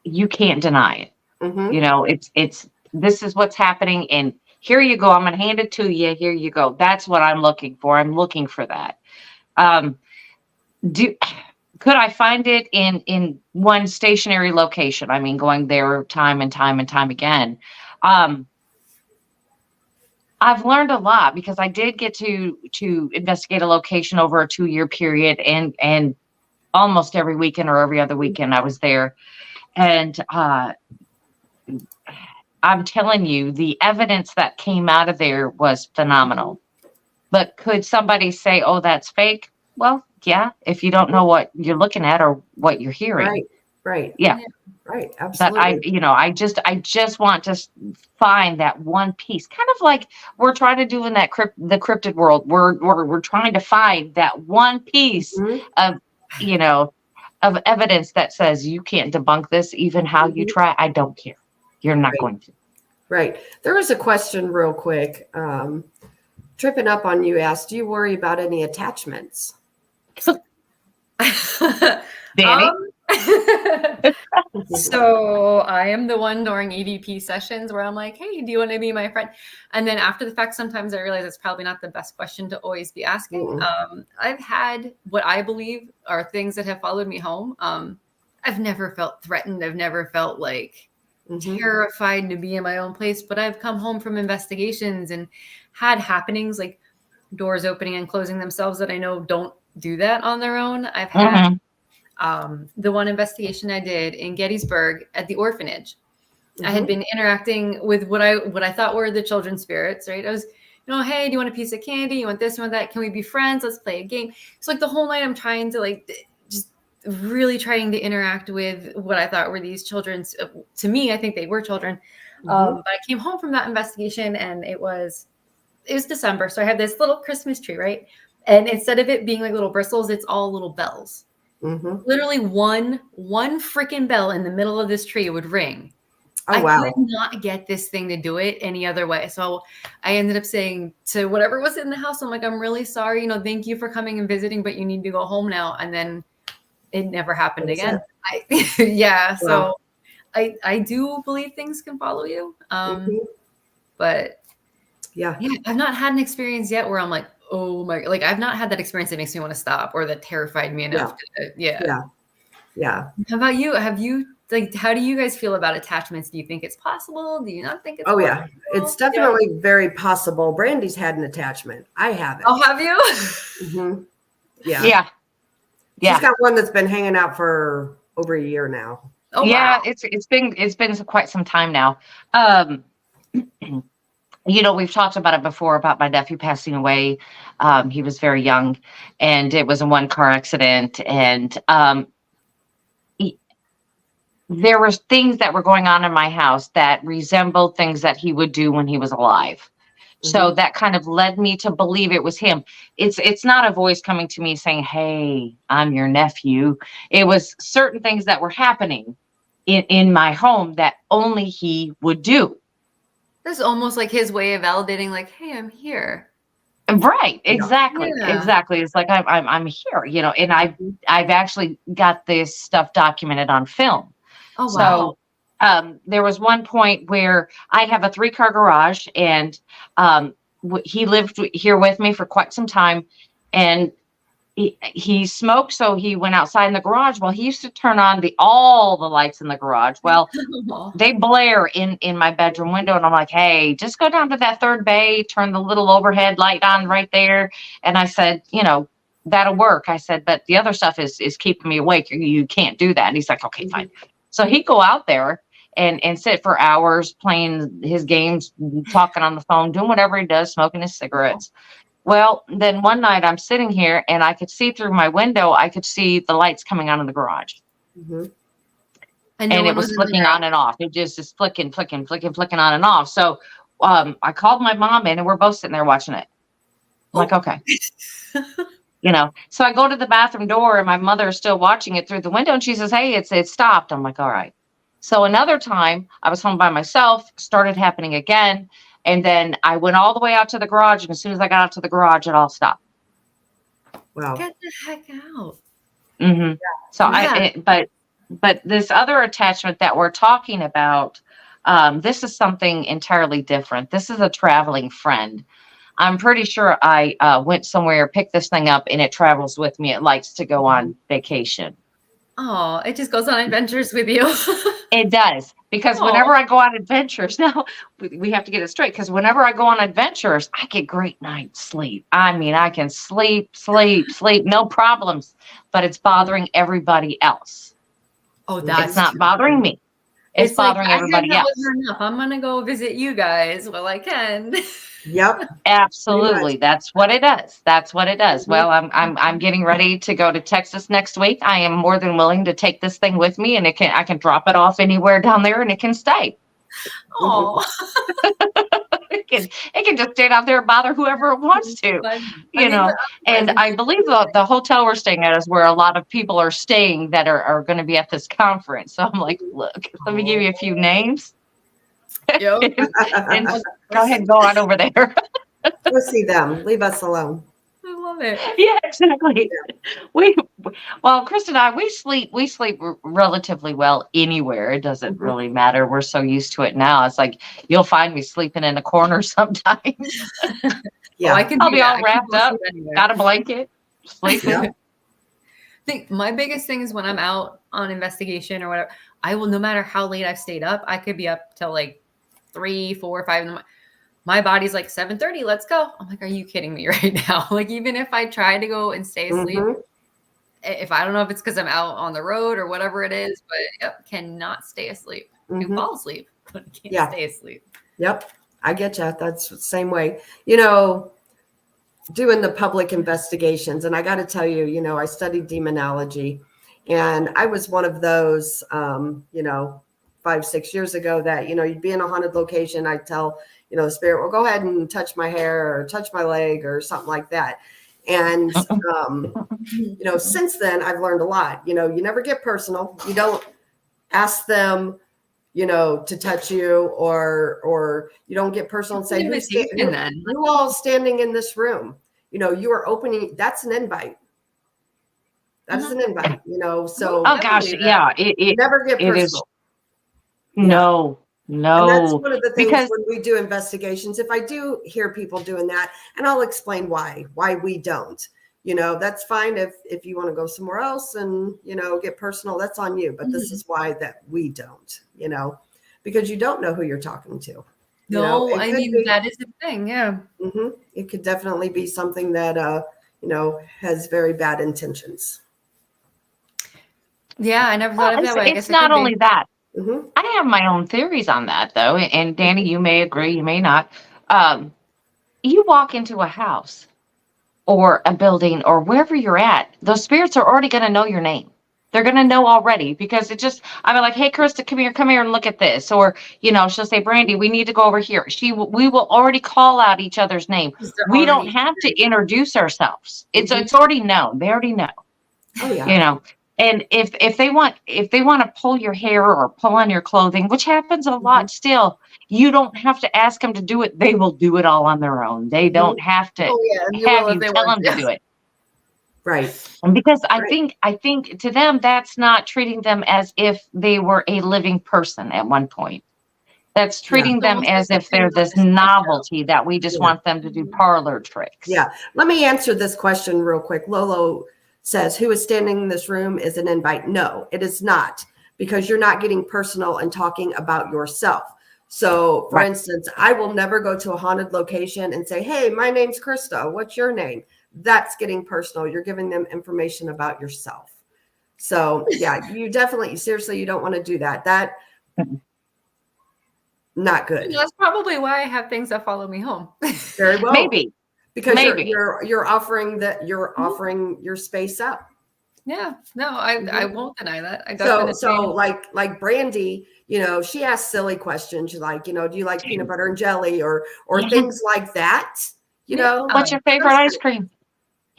you can't deny it. It's this is what's happening, and here you go. I'm going to hand it to you. Here you go. That's what I'm looking for. I'm looking for that. Could I find it in one stationary location? Going there time and time and time again. I've learned a lot because I did get to investigate a location over a 2-year period, and almost every weekend or every other weekend I was there. And I'm telling you, the evidence that came out of there was phenomenal. But could somebody say, oh, that's fake? Well, yeah, if you don't know what you're looking at or what you're hearing. Right. Yeah. Right. Absolutely. But I just want to find that one piece, kind of like we're trying to do in that the cryptid world. We're trying to find that one piece of evidence that says you can't debunk this, even how you try. I don't care. You're not going to. Right. There was a question real quick. Tripping up on you asked, do you worry about any attachments? Dani? So I am the one during EVP sessions where I'm like, hey, do you want to be my friend? And then after the fact, sometimes I realize it's probably not the best question to always be asking. I've had what I believe are things that have followed me home. I've never felt threatened. I've never felt like Mhm. terrified to be in my own place, but I've come home from investigations and had happenings like doors opening and closing themselves that I know don't do that on their own. I've had the one investigation I did in Gettysburg at the orphanage. I had been interacting with what I thought were the children's spirits, right? I was, hey, do you want a piece of candy? You want this, you want that? Can we be friends? Let's play a game. So like the whole night I'm trying to like just really trying to interact with what I thought were these children's, to me, I think they were children. But I came home from that investigation and it was December. So I had this little Christmas tree, right? And instead of it being like little bristles, it's all little bells. Literally one freaking bell in the middle of this tree would ring. Oh, wow. I could not get this thing to do it any other way. So I ended up saying to whatever was in the house, I'm like, I'm really sorry. Thank you for coming and visiting, but you need to go home now. And then it never happened again. Wow. So I do believe things can follow you. But yeah, I've not had an experience yet where I'm like, oh my, like I've not had that experience that makes me want to stop or that terrified me enough. Yeah. How about you? Have you, like, how do you guys feel about attachments? Do you think it's possible? Do you not think it's possible? Yeah. It's definitely very possible. Brandy's had an attachment. I haven't. Oh, have you? Yeah. She's got one that's been hanging out for over a year now. Oh, yeah, wow. It's been quite some time now. We've talked about it before about my nephew passing away. He was very young, and it was in one car accident, and there were things that were going on in my house that resembled things that he would do when he was alive. So that kind of led me to believe it was him. It's not a voice coming to me saying, hey, I'm your nephew. It was certain things that were happening in my home that only he would do. That's almost like his way of validating, like, hey, I'm here. Right. Exactly. Yeah. Exactly. It's like, I'm here, and I've actually got this stuff documented on film. Oh, wow. So there was one point where I have a 3-car garage, and he lived here with me for quite some time, and he smoked. So he went outside in the garage. Well, he used to turn on all the lights in the garage. Well, they blare in my bedroom window. And I'm like, hey, just go down to that 3rd bay, turn the little overhead light on right there. And I said, that'll work. I said, but the other stuff is keeping me awake. You can't do that. And he's like, okay, fine. So he'd go out there and sit for hours playing his games, talking on the phone, doing whatever he does, smoking his cigarettes. Well, then one night I'm sitting here and I could see through my window, I could see the lights coming on in the garage. And it was flicking on and off. It just flicking on and off. So I called my mom in, and we're both sitting there watching it. I'm like, okay. So I go to the bathroom door, and my mother is still watching it through the window, and she says, hey, it's stopped. I'm like, all right. So another time I was home by myself, started happening again. And then I went all the way out to the garage. And as soon as I got out to the garage, it all stopped. Wow. Get the heck out. So but this other attachment that we're talking about, this is something entirely different. This is a traveling friend. I'm pretty sure I went somewhere, picked this thing up, and it travels with me. It likes to go on vacation. Oh, it just goes on adventures with you. It does. Because whenever I go on adventures, now we have to get it straight. Because whenever I go on adventures, I get great night's sleep. I mean, I can sleep, no problems. But it's bothering everybody else. Oh, that's it's not bothering me. It's bothering everybody else. I'm gonna go visit you guys while I can. Yep. Absolutely. That's what it does. Well, I'm getting ready to go to Texas next week. I am more than willing to take this thing with me, and I can drop it off anywhere down there, and it can stay. Oh. It can just stay out there and bother whoever it wants to, And I believe the hotel we're staying at is where a lot of people are staying that are going to be at this conference. So I'm like, look, let me give you a few names. Yep. And go ahead and go on over there. Go see them. Leave us alone. I love it. Yeah, exactly. Chris and I, we sleep relatively well anywhere. It doesn't really matter. We're so used to it now. It's like you'll find me sleeping in a corner sometimes. Yeah, I'll be all wrapped up, got a blanket, sleeping. Yeah. think my biggest thing is when I'm out on investigation or whatever, I will, no matter how late I've stayed up, I could be up till like 3, 4, 5 in the morning. My body's like 7:30, let's go. I'm like, are you kidding me right now? Like, even if I try to go and stay asleep, if I don't know if it's because I'm out on the road or whatever it is, but yep, cannot stay asleep. I can fall asleep, but I can't stay asleep. Yep. I get you. That's the same way, you know, doing the public investigations. And I got to tell you, you know, I studied demonology, and I was one of those, you know, 5, 6 years ago that, you know, you'd be in a haunted location. I'd tell, you know, the spirit, well, go ahead and touch my hair or touch my leg or something like that. And, you know, since then I've learned a lot. You know, you never get personal. You don't ask them, you know, to touch you, or you don't get personal and say, who all standing in this room? You know, you are opening, that's an invite. That's an invite, you know, so. Oh gosh, yeah. It never get personal. It is. No. And that's one of the things when we do investigations, if I do hear people doing that, and I'll explain why we don't, you know, that's fine. If you want to go somewhere else and, you know, get personal, that's on you. But this is why that we don't, you know, because you don't know who you're talking to. No, I mean, that is the thing. Yeah. It could definitely be something that, you know, has very bad intentions. Yeah. I never thought of it that way. It's not only that. I have my own theories on that, though. And Dani, you may agree, you may not. You walk into a house or a building or wherever you're at, those spirits are already going to know your name. They're going to know already, because it just, I'm like, hey, Krista, come here and look at this. Or, you know, she'll say, Brandy, we need to go over here. We will already call out each other's name. We don't have to introduce ourselves. It's already known. They already know. Oh, yeah. You know. And if they want to pull your hair or pull on your clothing, which happens a lot still, you don't have to ask them to do it. They will do it all on their own. They don't have to have you tell them to do it. Right. And because I think to them, that's not treating them as if they were a living person at one point. That's treating them as if they're this novelty that we just want them to do parlor tricks. Yeah. Let me answer this question real quick. Lolo says, who is standing in this room is an invite. No, it is not, because you're not getting personal and talking about yourself. So for instance, I will never go to a haunted location and say, hey, my name's Krista. What's your name? That's getting personal. You're giving them information about yourself. So yeah, you definitely, seriously, you don't want to do that. That not good. That's probably why I have things that follow me home. Very well. Maybe. Because you're offering offering your space up. Yeah, no, I won't deny that. I definitely so like Brandy, you know, she asks silly questions. She's like, you know, do you like peanut butter and jelly or things like that? You know, what's your favorite ice cream?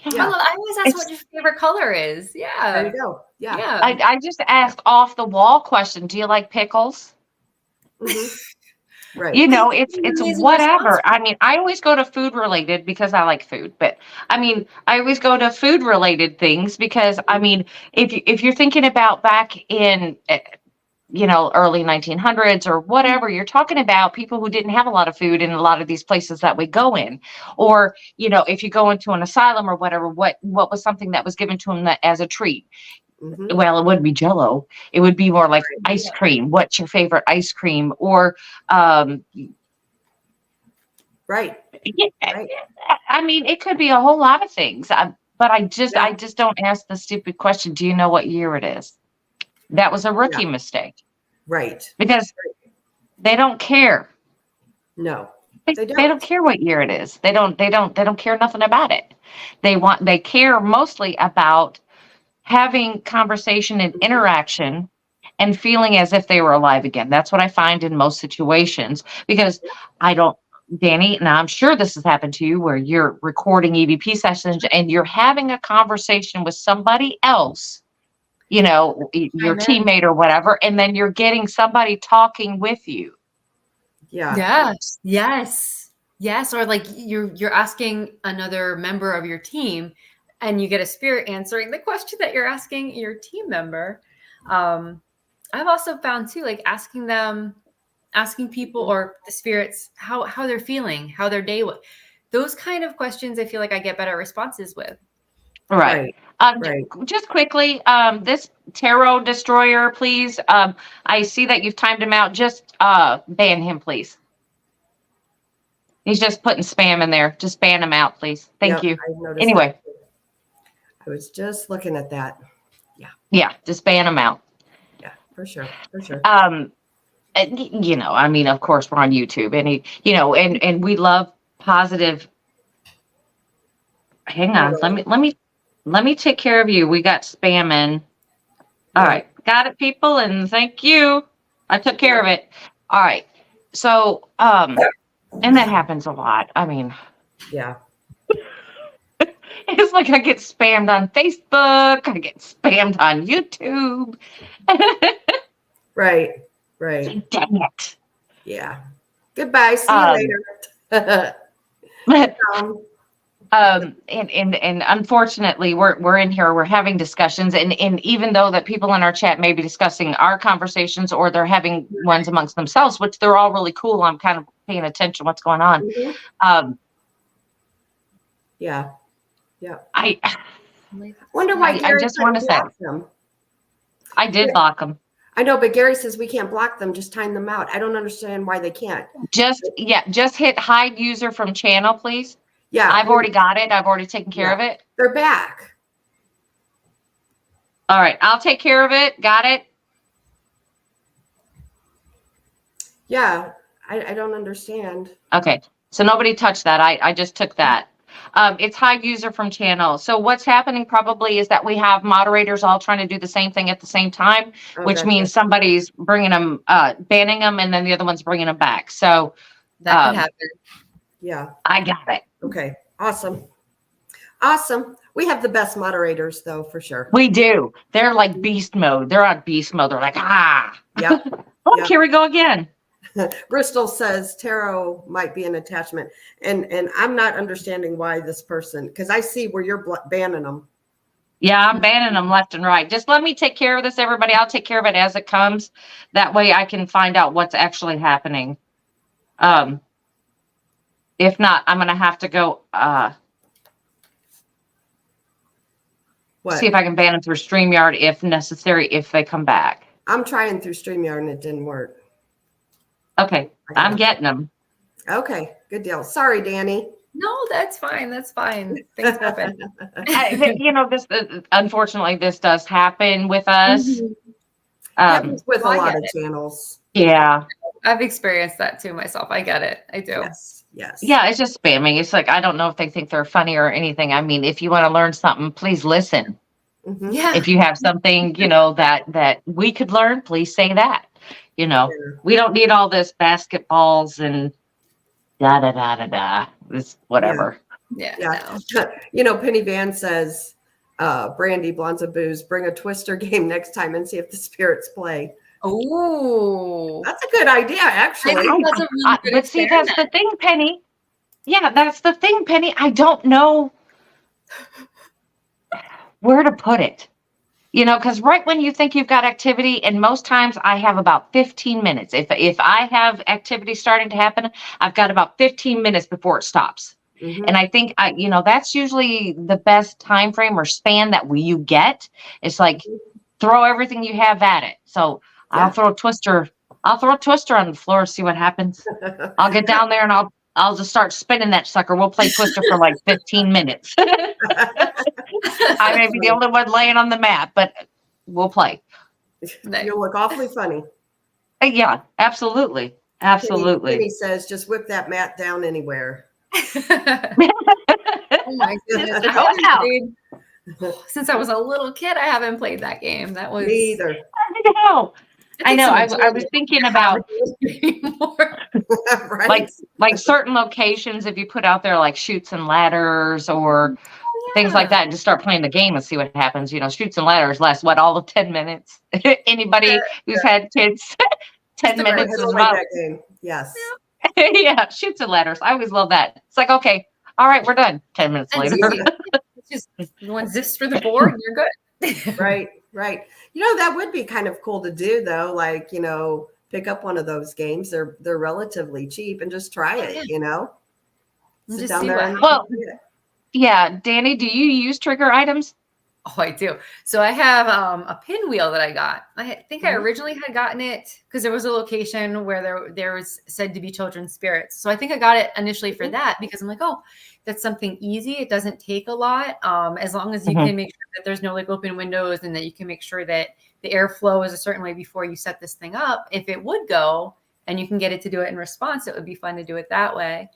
Yeah. I always ask what your favorite color is. Yeah, there you go. Yeah. I just ask off the wall question. Do you like pickles? Right. You know, it's whatever. I mean, I always go to food related because I like food, but I mean, I always go to food related things because I mean, if you're thinking about back in, you know, early 1900s or whatever, you're talking about people who didn't have a lot of food in a lot of these places that we go in, or, you know, if you go into an asylum or whatever, what was something that was given to them as a treat? Well, it wouldn't be Jell-O. It would be more like ice cream. What's your favorite ice cream? Or, right. I mean, it could be a whole lot of things. But I just don't ask the stupid question. Do you know what year it is? That was a rookie mistake. Right. Because they don't care. No. They don't care what year it is. They don't care nothing about it. They care mostly about having conversation and interaction and feeling as if they were alive again. That's what I find in most situations, because Dani, and I'm sure this has happened to you, where you're recording EVP sessions and you're having a conversation with somebody else, you know, your teammate or whatever, and then you're getting somebody talking with you. Yeah. Yes. Or like you're asking another member of your team, and you get a spirit answering the question that you're asking your team member. I've also found too, like asking people or the spirits how they're feeling, how their day was. Those kind of questions, I feel like I get better responses with. Right. Right. Just quickly, this tarot destroyer, please. I see that you've timed him out. Just ban him, please. He's just putting spam in there. Just ban him out, please. Thank you. I noticed Anyway. that. I was just looking at that. Yeah, just ban him out. Yeah, for sure. For sure. You know, I mean, of course, we're on YouTube, and and we love positive. Hang on, let me take care of you. We got spamming. All right, got it, people, and thank you. I took care of it. All right, so and that happens a lot. I mean, Yeah. it's like I get spammed on Facebook. I get spammed on YouTube. Right. Right. Dang it. Yeah. Goodbye. See you later. And unfortunately we're in here, we're having discussions, and even though that people in our chat may be discussing our conversations or they're having ones amongst themselves, which they're all really cool, I'm kind of paying attention to what's going on. Mm-hmm. Yeah. I wonder why I Gary just want to say them. I did block them. I know, but Gary says we can't block them, just time them out. I don't understand why they can't. Just hit hide user from channel, please. Yeah. I've already got it. I've already taken care of it. They're back. All right, I'll take care of it. Got it. Yeah, I don't understand. Okay, so nobody touched that. I just took that. It's hide user from channel. So what's happening probably is that we have moderators all trying to do the same thing at the same time, which means somebody's bringing them, banning them, and then the other one's bringing them back. So that could happen. Yeah. I got it. Okay. Awesome. We have the best moderators, though, for sure. We do. They're like beast mode. They're on beast mode. They're like, Yep. Here we go again. Bristol says tarot might be an attachment, and I'm not understanding why this person, because I see where you're banning them. Yeah, I'm banning them left and right. Just let me take care of this, everybody. I'll take care of it as it comes. That way I can find out what's actually happening. If not, I'm going to have to go see if I can ban them through StreamYard if necessary, if they come back. I'm trying through StreamYard and it didn't work. Okay, I'm getting them. Okay, good deal. Sorry, Dani. No, that's fine. That's fine. Things happen. This unfortunately, this does happen with us. Happens with a lot of channels. Yeah. I've experienced that too myself. I get it. I do. Yes. Yeah, it's just spamming. It's like, I don't know if they think they're funny or anything. I mean, if you want to learn something, please listen. Mm-hmm. Yeah. If you have something, that we could learn, please say that. We don't need all this basketballs and this whatever. Yeah. No. Penny Van says, Brandy, Blondes and Booze, bring a Twister game next time and see if the spirits play. Oh, that's a good idea, actually. That's a really good but see, that's the thing, Penny. Yeah, that's the thing, Penny. I don't know where to put it. Because right when you think you've got activity, and most times I have about 15 minutes. If I have activity starting to happen, I've got about 15 minutes before it stops. Mm-hmm. And I think that's usually the best time frame or span that you get. It's like throw everything you have at it. So I'll throw a twister. I'll throw a twister on the floor, see what happens. I'll get down there and I'll just start spinning that sucker. We'll play Twister for like 15 minutes. I may be the only one laying on the mat, but we'll play. You'll look awfully funny. Yeah, absolutely. Penny says, just whip that mat down anywhere. Oh my goodness. Since I was a little kid, I haven't played that game. That was me either. I know. I was thinking about right? like certain locations, if you put out there like chutes and ladders or things like that, and just start playing the game and see what happens. Chutes and ladders last all of 10 minutes. Anybody who's had kids, 10 minutes is about that game. Yes. Yeah, chutes and ladders. I always love that. It's like, okay, all right, we're done. 10 minutes later. Just one zips through the board and you're good. Right. That would be kind of cool to do, though. Like, pick up one of those games. They're relatively cheap and just try it. Sit just down see there. what happens. Yeah, Dani, do you use trigger items? Oh, I do. So I have a pinwheel that I got. Think I originally had gotten it because there was a location where there was said to be children's spirits. So I think I got it initially for that because I'm like, oh, that's something easy. It doesn't take a lot. As long as you can make sure that there's no like open windows and that you can make sure that the airflow is a certain way before you set this thing up. If it would go and you can get it to do it in response, it would be fun to do it that way.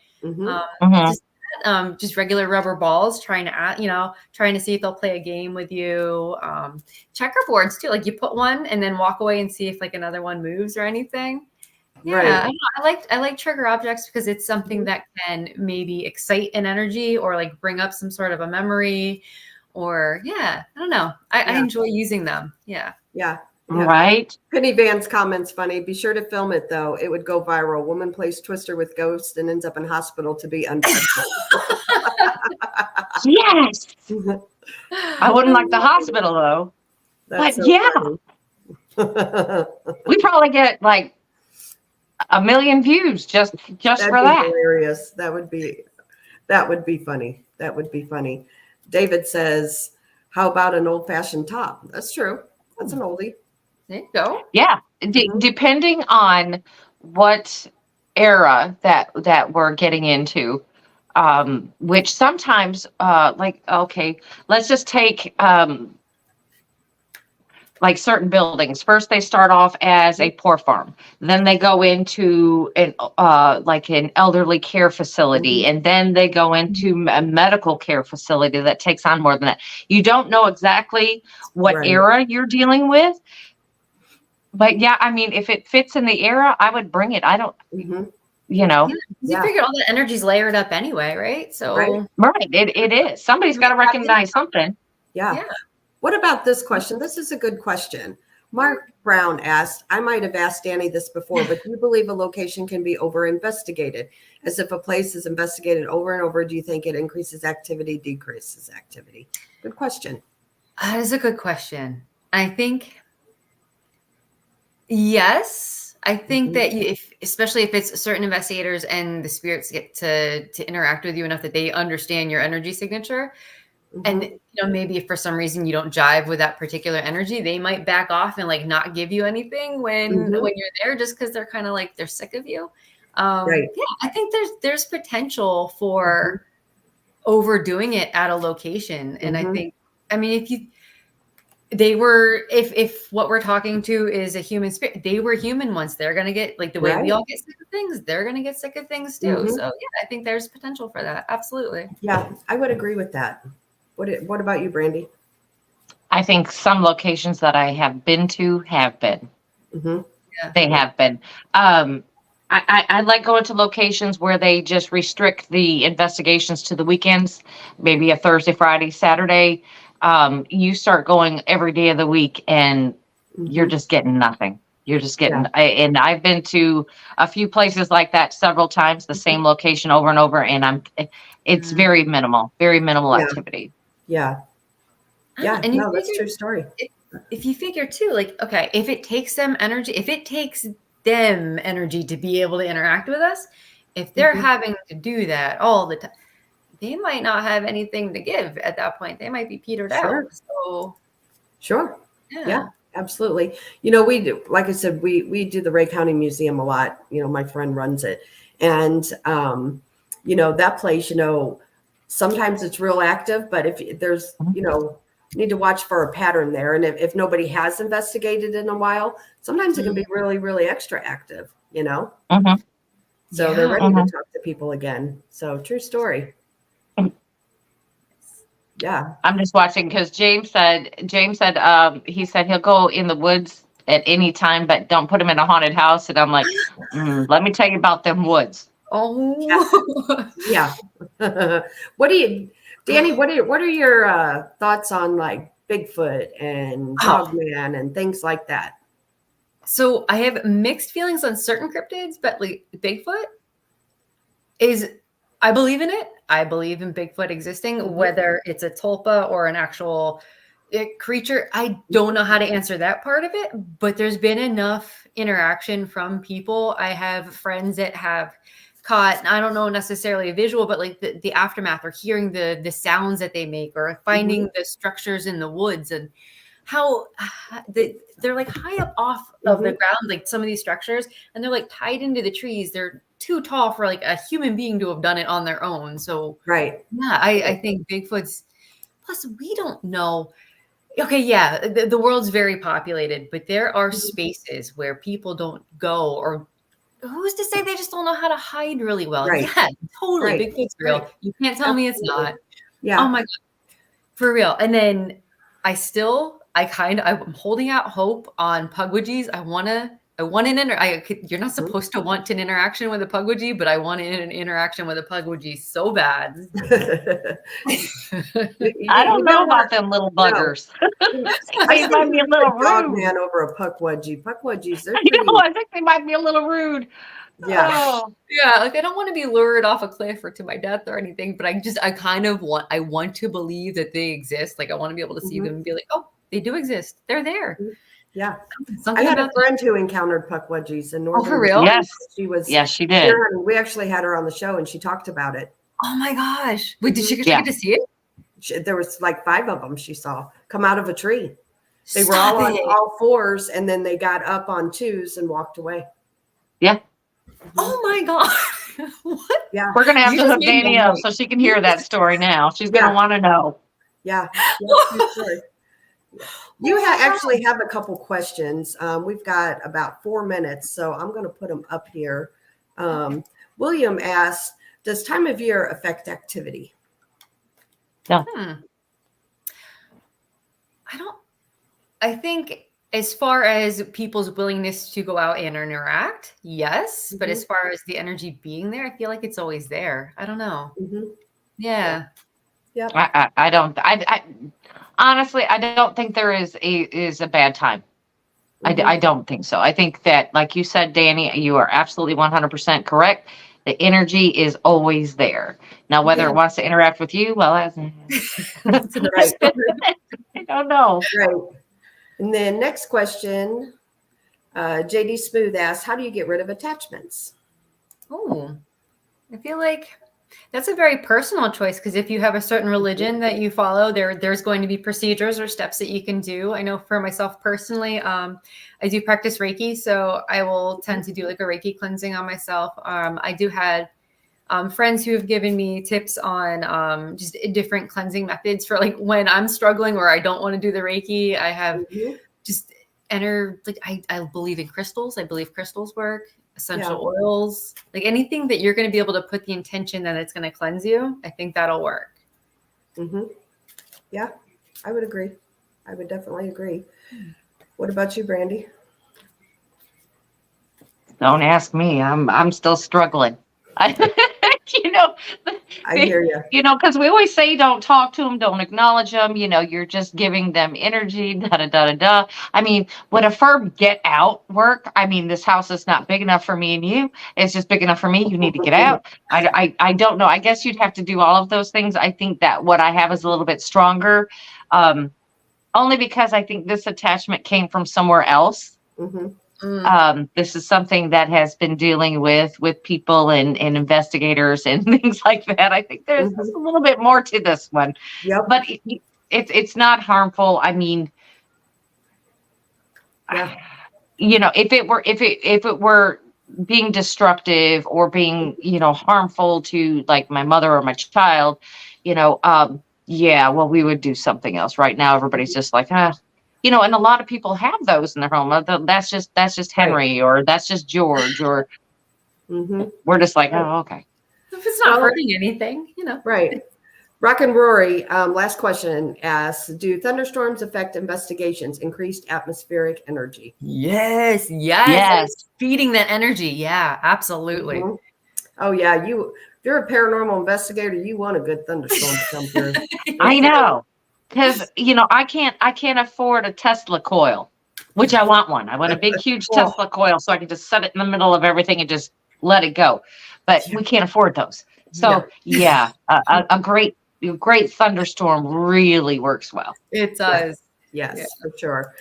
Just regular rubber balls, trying to see if they'll play a game with you. Checkerboards too, like you put one and then walk away and see if like another one moves or anything. Yeah, Right. I like trigger objects because it's something that can maybe excite an energy or like bring up some sort of a memory, or I don't know. I enjoy using them. Yeah. Right. Penny Van's comments funny. Be sure to film it though. It would go viral. Woman plays Twister with ghosts and ends up in hospital to be unfaithful. Yes. I wouldn't like the hospital though. That's but so we probably get like 1 million views just That'd for be that. hilarious. That would be funny. That would be funny. David says, how about an old-fashioned top? That's true. That's an oldie. There you go. Yeah. Depending on what era that we're getting into, which sometimes let's just take like certain buildings. First they start off as a poor farm, then they go into an elderly care facility, and then they go into a medical care facility that takes on more than that. You don't know exactly what era you're dealing with. But I mean, if it fits in the era, I would bring it. I don't, you figure all the energy's layered up anyway, right? So, it is. Somebody's got to recognize something. Yeah. What about this question? This is a good question. Mark Brown asked, I might have asked Dani this before, but do you believe a location can be over-investigated? As if a place is investigated over and over, do you think it increases activity, decreases activity? Good question. That is a good question. I think... Yes, I think that especially if it's certain investigators and the spirits get to interact with you enough that they understand your energy signature, and maybe if for some reason you don't jive with that particular energy, they might back off and like not give you anything when you're there, just because they're kind of like they're sick of you. Yeah, I think there's potential for overdoing it at a location, and I mean if what we're talking to is a human spirit, they were human once. They're going to get like the way we all get sick of things. They're going to get sick of things too. So I think there's potential for that. Absolutely. Yeah, I would agree with that. What about you, Brandy? I think some locations that I have been to have been. They have been. I like going to locations where they just restrict the investigations to the weekends, maybe a Thursday, Friday, Saturday. You start going every day of the week and you're just getting nothing. You're just getting, and I've been to a few places like that several times, the same location over and over. And it's very minimal activity. Yeah. And that's a true story. If you figure too, like, okay, if it takes them energy to be able to interact with us, if they're having to do that all the time, they might not have anything to give at that point. They might be petered out. So, yeah, absolutely. We do, like I said, we do the Ray County Museum a lot. My friend runs it, and that place. Sometimes it's real active, but if there's, you need to watch for a pattern there. And if nobody has investigated in a while, sometimes it can be really, really extra active. So they're ready to talk to people again. So true story. Yeah. I'm just watching because James said he said he'll go in the woods at any time, but don't put him in a haunted house. And I'm like, let me tell you about them woods. Oh, yeah. Dani, what are your thoughts on like Bigfoot and Dogman and things like that? So I have mixed feelings on certain cryptids, but like Bigfoot I believe in it. I believe in Bigfoot existing, whether it's a tulpa or an actual creature. I don't know how to answer that part of it, but there's been enough interaction from people. I have friends that have caught, I don't know necessarily a visual, but like the aftermath, or hearing the sounds that they make, or finding the structures in the woods, and how they're like high up off of the ground, like some of these structures, and they're like tied into the trees. They're too tall for like a human being to have done it on their own. So Right. yeah, I think Bigfoot's, plus we don't know. Okay, yeah, the world's very populated, but there are spaces where people don't go, or who's to say they just don't know how to hide really well? Right. Yeah, totally. Right. Bigfoot's real. Right. You can't tell me it's Absolutely. not. Yeah. Oh my God. For real. And then I'm holding out hope on Pugwagees. You're not supposed to want an interaction with a Pugwagee, but I want an interaction with a Pugwagee so bad. I don't know about them little buggers. They might be a little dog rude. man over a Pukwudgie. Pukwudgies, they're I pretty. know, I think they might be a little rude. Yeah. Oh. Yeah, like I don't want to be lured off a cliff or to my death or anything, but I want to believe that they exist. Like I want to be able to see them and be like, oh, they do exist. They're there. Yeah. Something I had about a friend who encountered Pukwudgies in northern. for real? Yes. She was. Yes, she did. We actually had her on the show, and she talked about it. Oh my gosh. Wait, did she Yeah. get to see it? There was like 5 of them she saw come out of a tree. They were Stop all on it. all fours, and then they got up on 2s and walked away. Yeah. Oh my God. What? Yeah. We're going to have You to just hook made Dani me up wait. so she can hear that story now. She's going to Yeah. want to know. Yeah. Sure. You actually have a couple questions. We've got about 4 minutes, so I'm going to put them up here. William asks, does time of year affect activity? I think as far as people's willingness to go out and interact, yes. But as far as the energy being there, I feel like it's always there. I don't know. Yeah. Yep. I honestly, I don't think there is a bad time. I don't think so. I think that, like you said, Dani, you are absolutely 100% correct. The energy is always there. Now, whether it wants to interact with you, well, Right. I don't know. Right. And then next question, JD Smooth asks, how do you get rid of attachments? Oh, I feel like that's a very personal choice, because if you have a certain religion that you follow, there's going to be procedures or steps that you can do. I know for myself personally, I do practice Reiki, so I will tend to do like a Reiki cleansing on myself. I do have friends who have given me tips on just different cleansing methods for like when I'm struggling or I don't want to do the Reiki. I have just I believe in crystals. I believe crystals work. Essential oils, like anything that you're going to be able to put the intention that it's going to cleanse you, I think that'll work. Yeah, I would agree. I would definitely agree. What about you, Brandy? Don't ask me. I'm still struggling. I hear you. Because we always say don't talk to them, don't acknowledge them. You're just giving them energy. Da da da da da. I mean, would a firm get out work? I mean, this house is not big enough for me and you. It's just big enough for me. You need to get out. I don't know. I guess you'd have to do all of those things. I think that what I have is a little bit stronger, only because I think this attachment came from somewhere else. This is something that has been dealing with people and investigators and things like that. I think there's a little bit more to this one, but it's not harmful. I mean, if it were being destructive or being, harmful to like my mother or my child, well, we would do something else. Right now, everybody's just like, and a lot of people have those in their home. That's just Henry, or that's just George, or we're just like, oh, okay. If it's not hurting anything, Right. Rock and Rory, last question asks, do thunderstorms affect investigations? Increased atmospheric energy? Yes. Feeding that energy. Yeah, absolutely. Oh yeah. If you're a paranormal investigator, you want a good thunderstorm to come through. I know. Because, I can't afford a Tesla coil, which I want one. I want a big, huge Tesla coil so I can just set it in the middle of everything and just let it go. But we can't afford those. So, a great thunderstorm really works well. It does. Yes, for sure.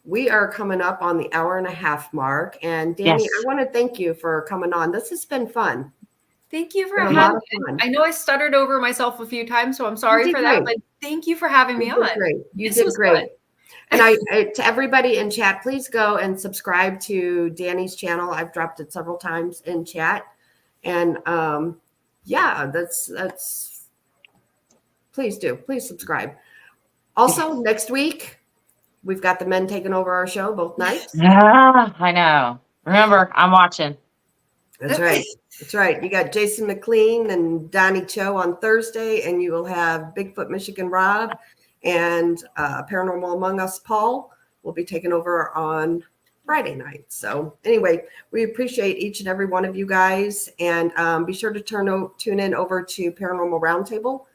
we are coming up on the 1.5 hour mark. And Dani, Yes. I want to thank you for coming on. This has been fun. Thank you for Been a lot having of me. fun. I know I stuttered over myself a few times, so I'm sorry did for that. great. But thank you for having me You on. did great. You This did was great. fun. And I to everybody in chat, please go and subscribe to Dani's channel. I've dropped it several times in chat. And yeah, that's please do. Please subscribe. Also, next week, we've got the men taking over our show both nights. I know. Remember, I'm watching. That's right. That's right. You got Jason McLean and Donnie Cho on Thursday, and you will have Bigfoot Michigan Rob and Paranormal Among Us Paul will be taking over on Friday night. So anyway, we appreciate each and every one of you guys, and be sure to tune in over to Paranormal Roundtable.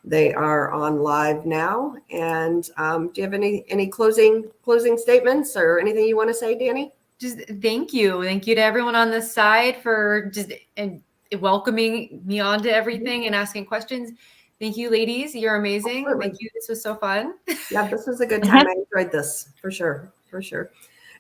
They are on live now. And do you have any closing statements or anything you want to say, Dani? Just thank you to everyone on this side for just welcoming me onto everything and asking questions. Thank you, ladies. You're amazing. Absolutely. Thank you. This was so fun. Yeah, this was a good time. I enjoyed this for sure.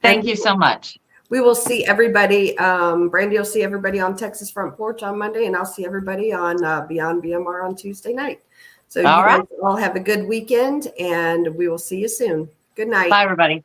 Thank you so much. We will see everybody. Brandy will see everybody on Texas Front Porch on Monday, and I'll see everybody on Beyond BMR on Tuesday night. So you guys all have a good weekend, and we will see you soon. Good night. Bye, everybody.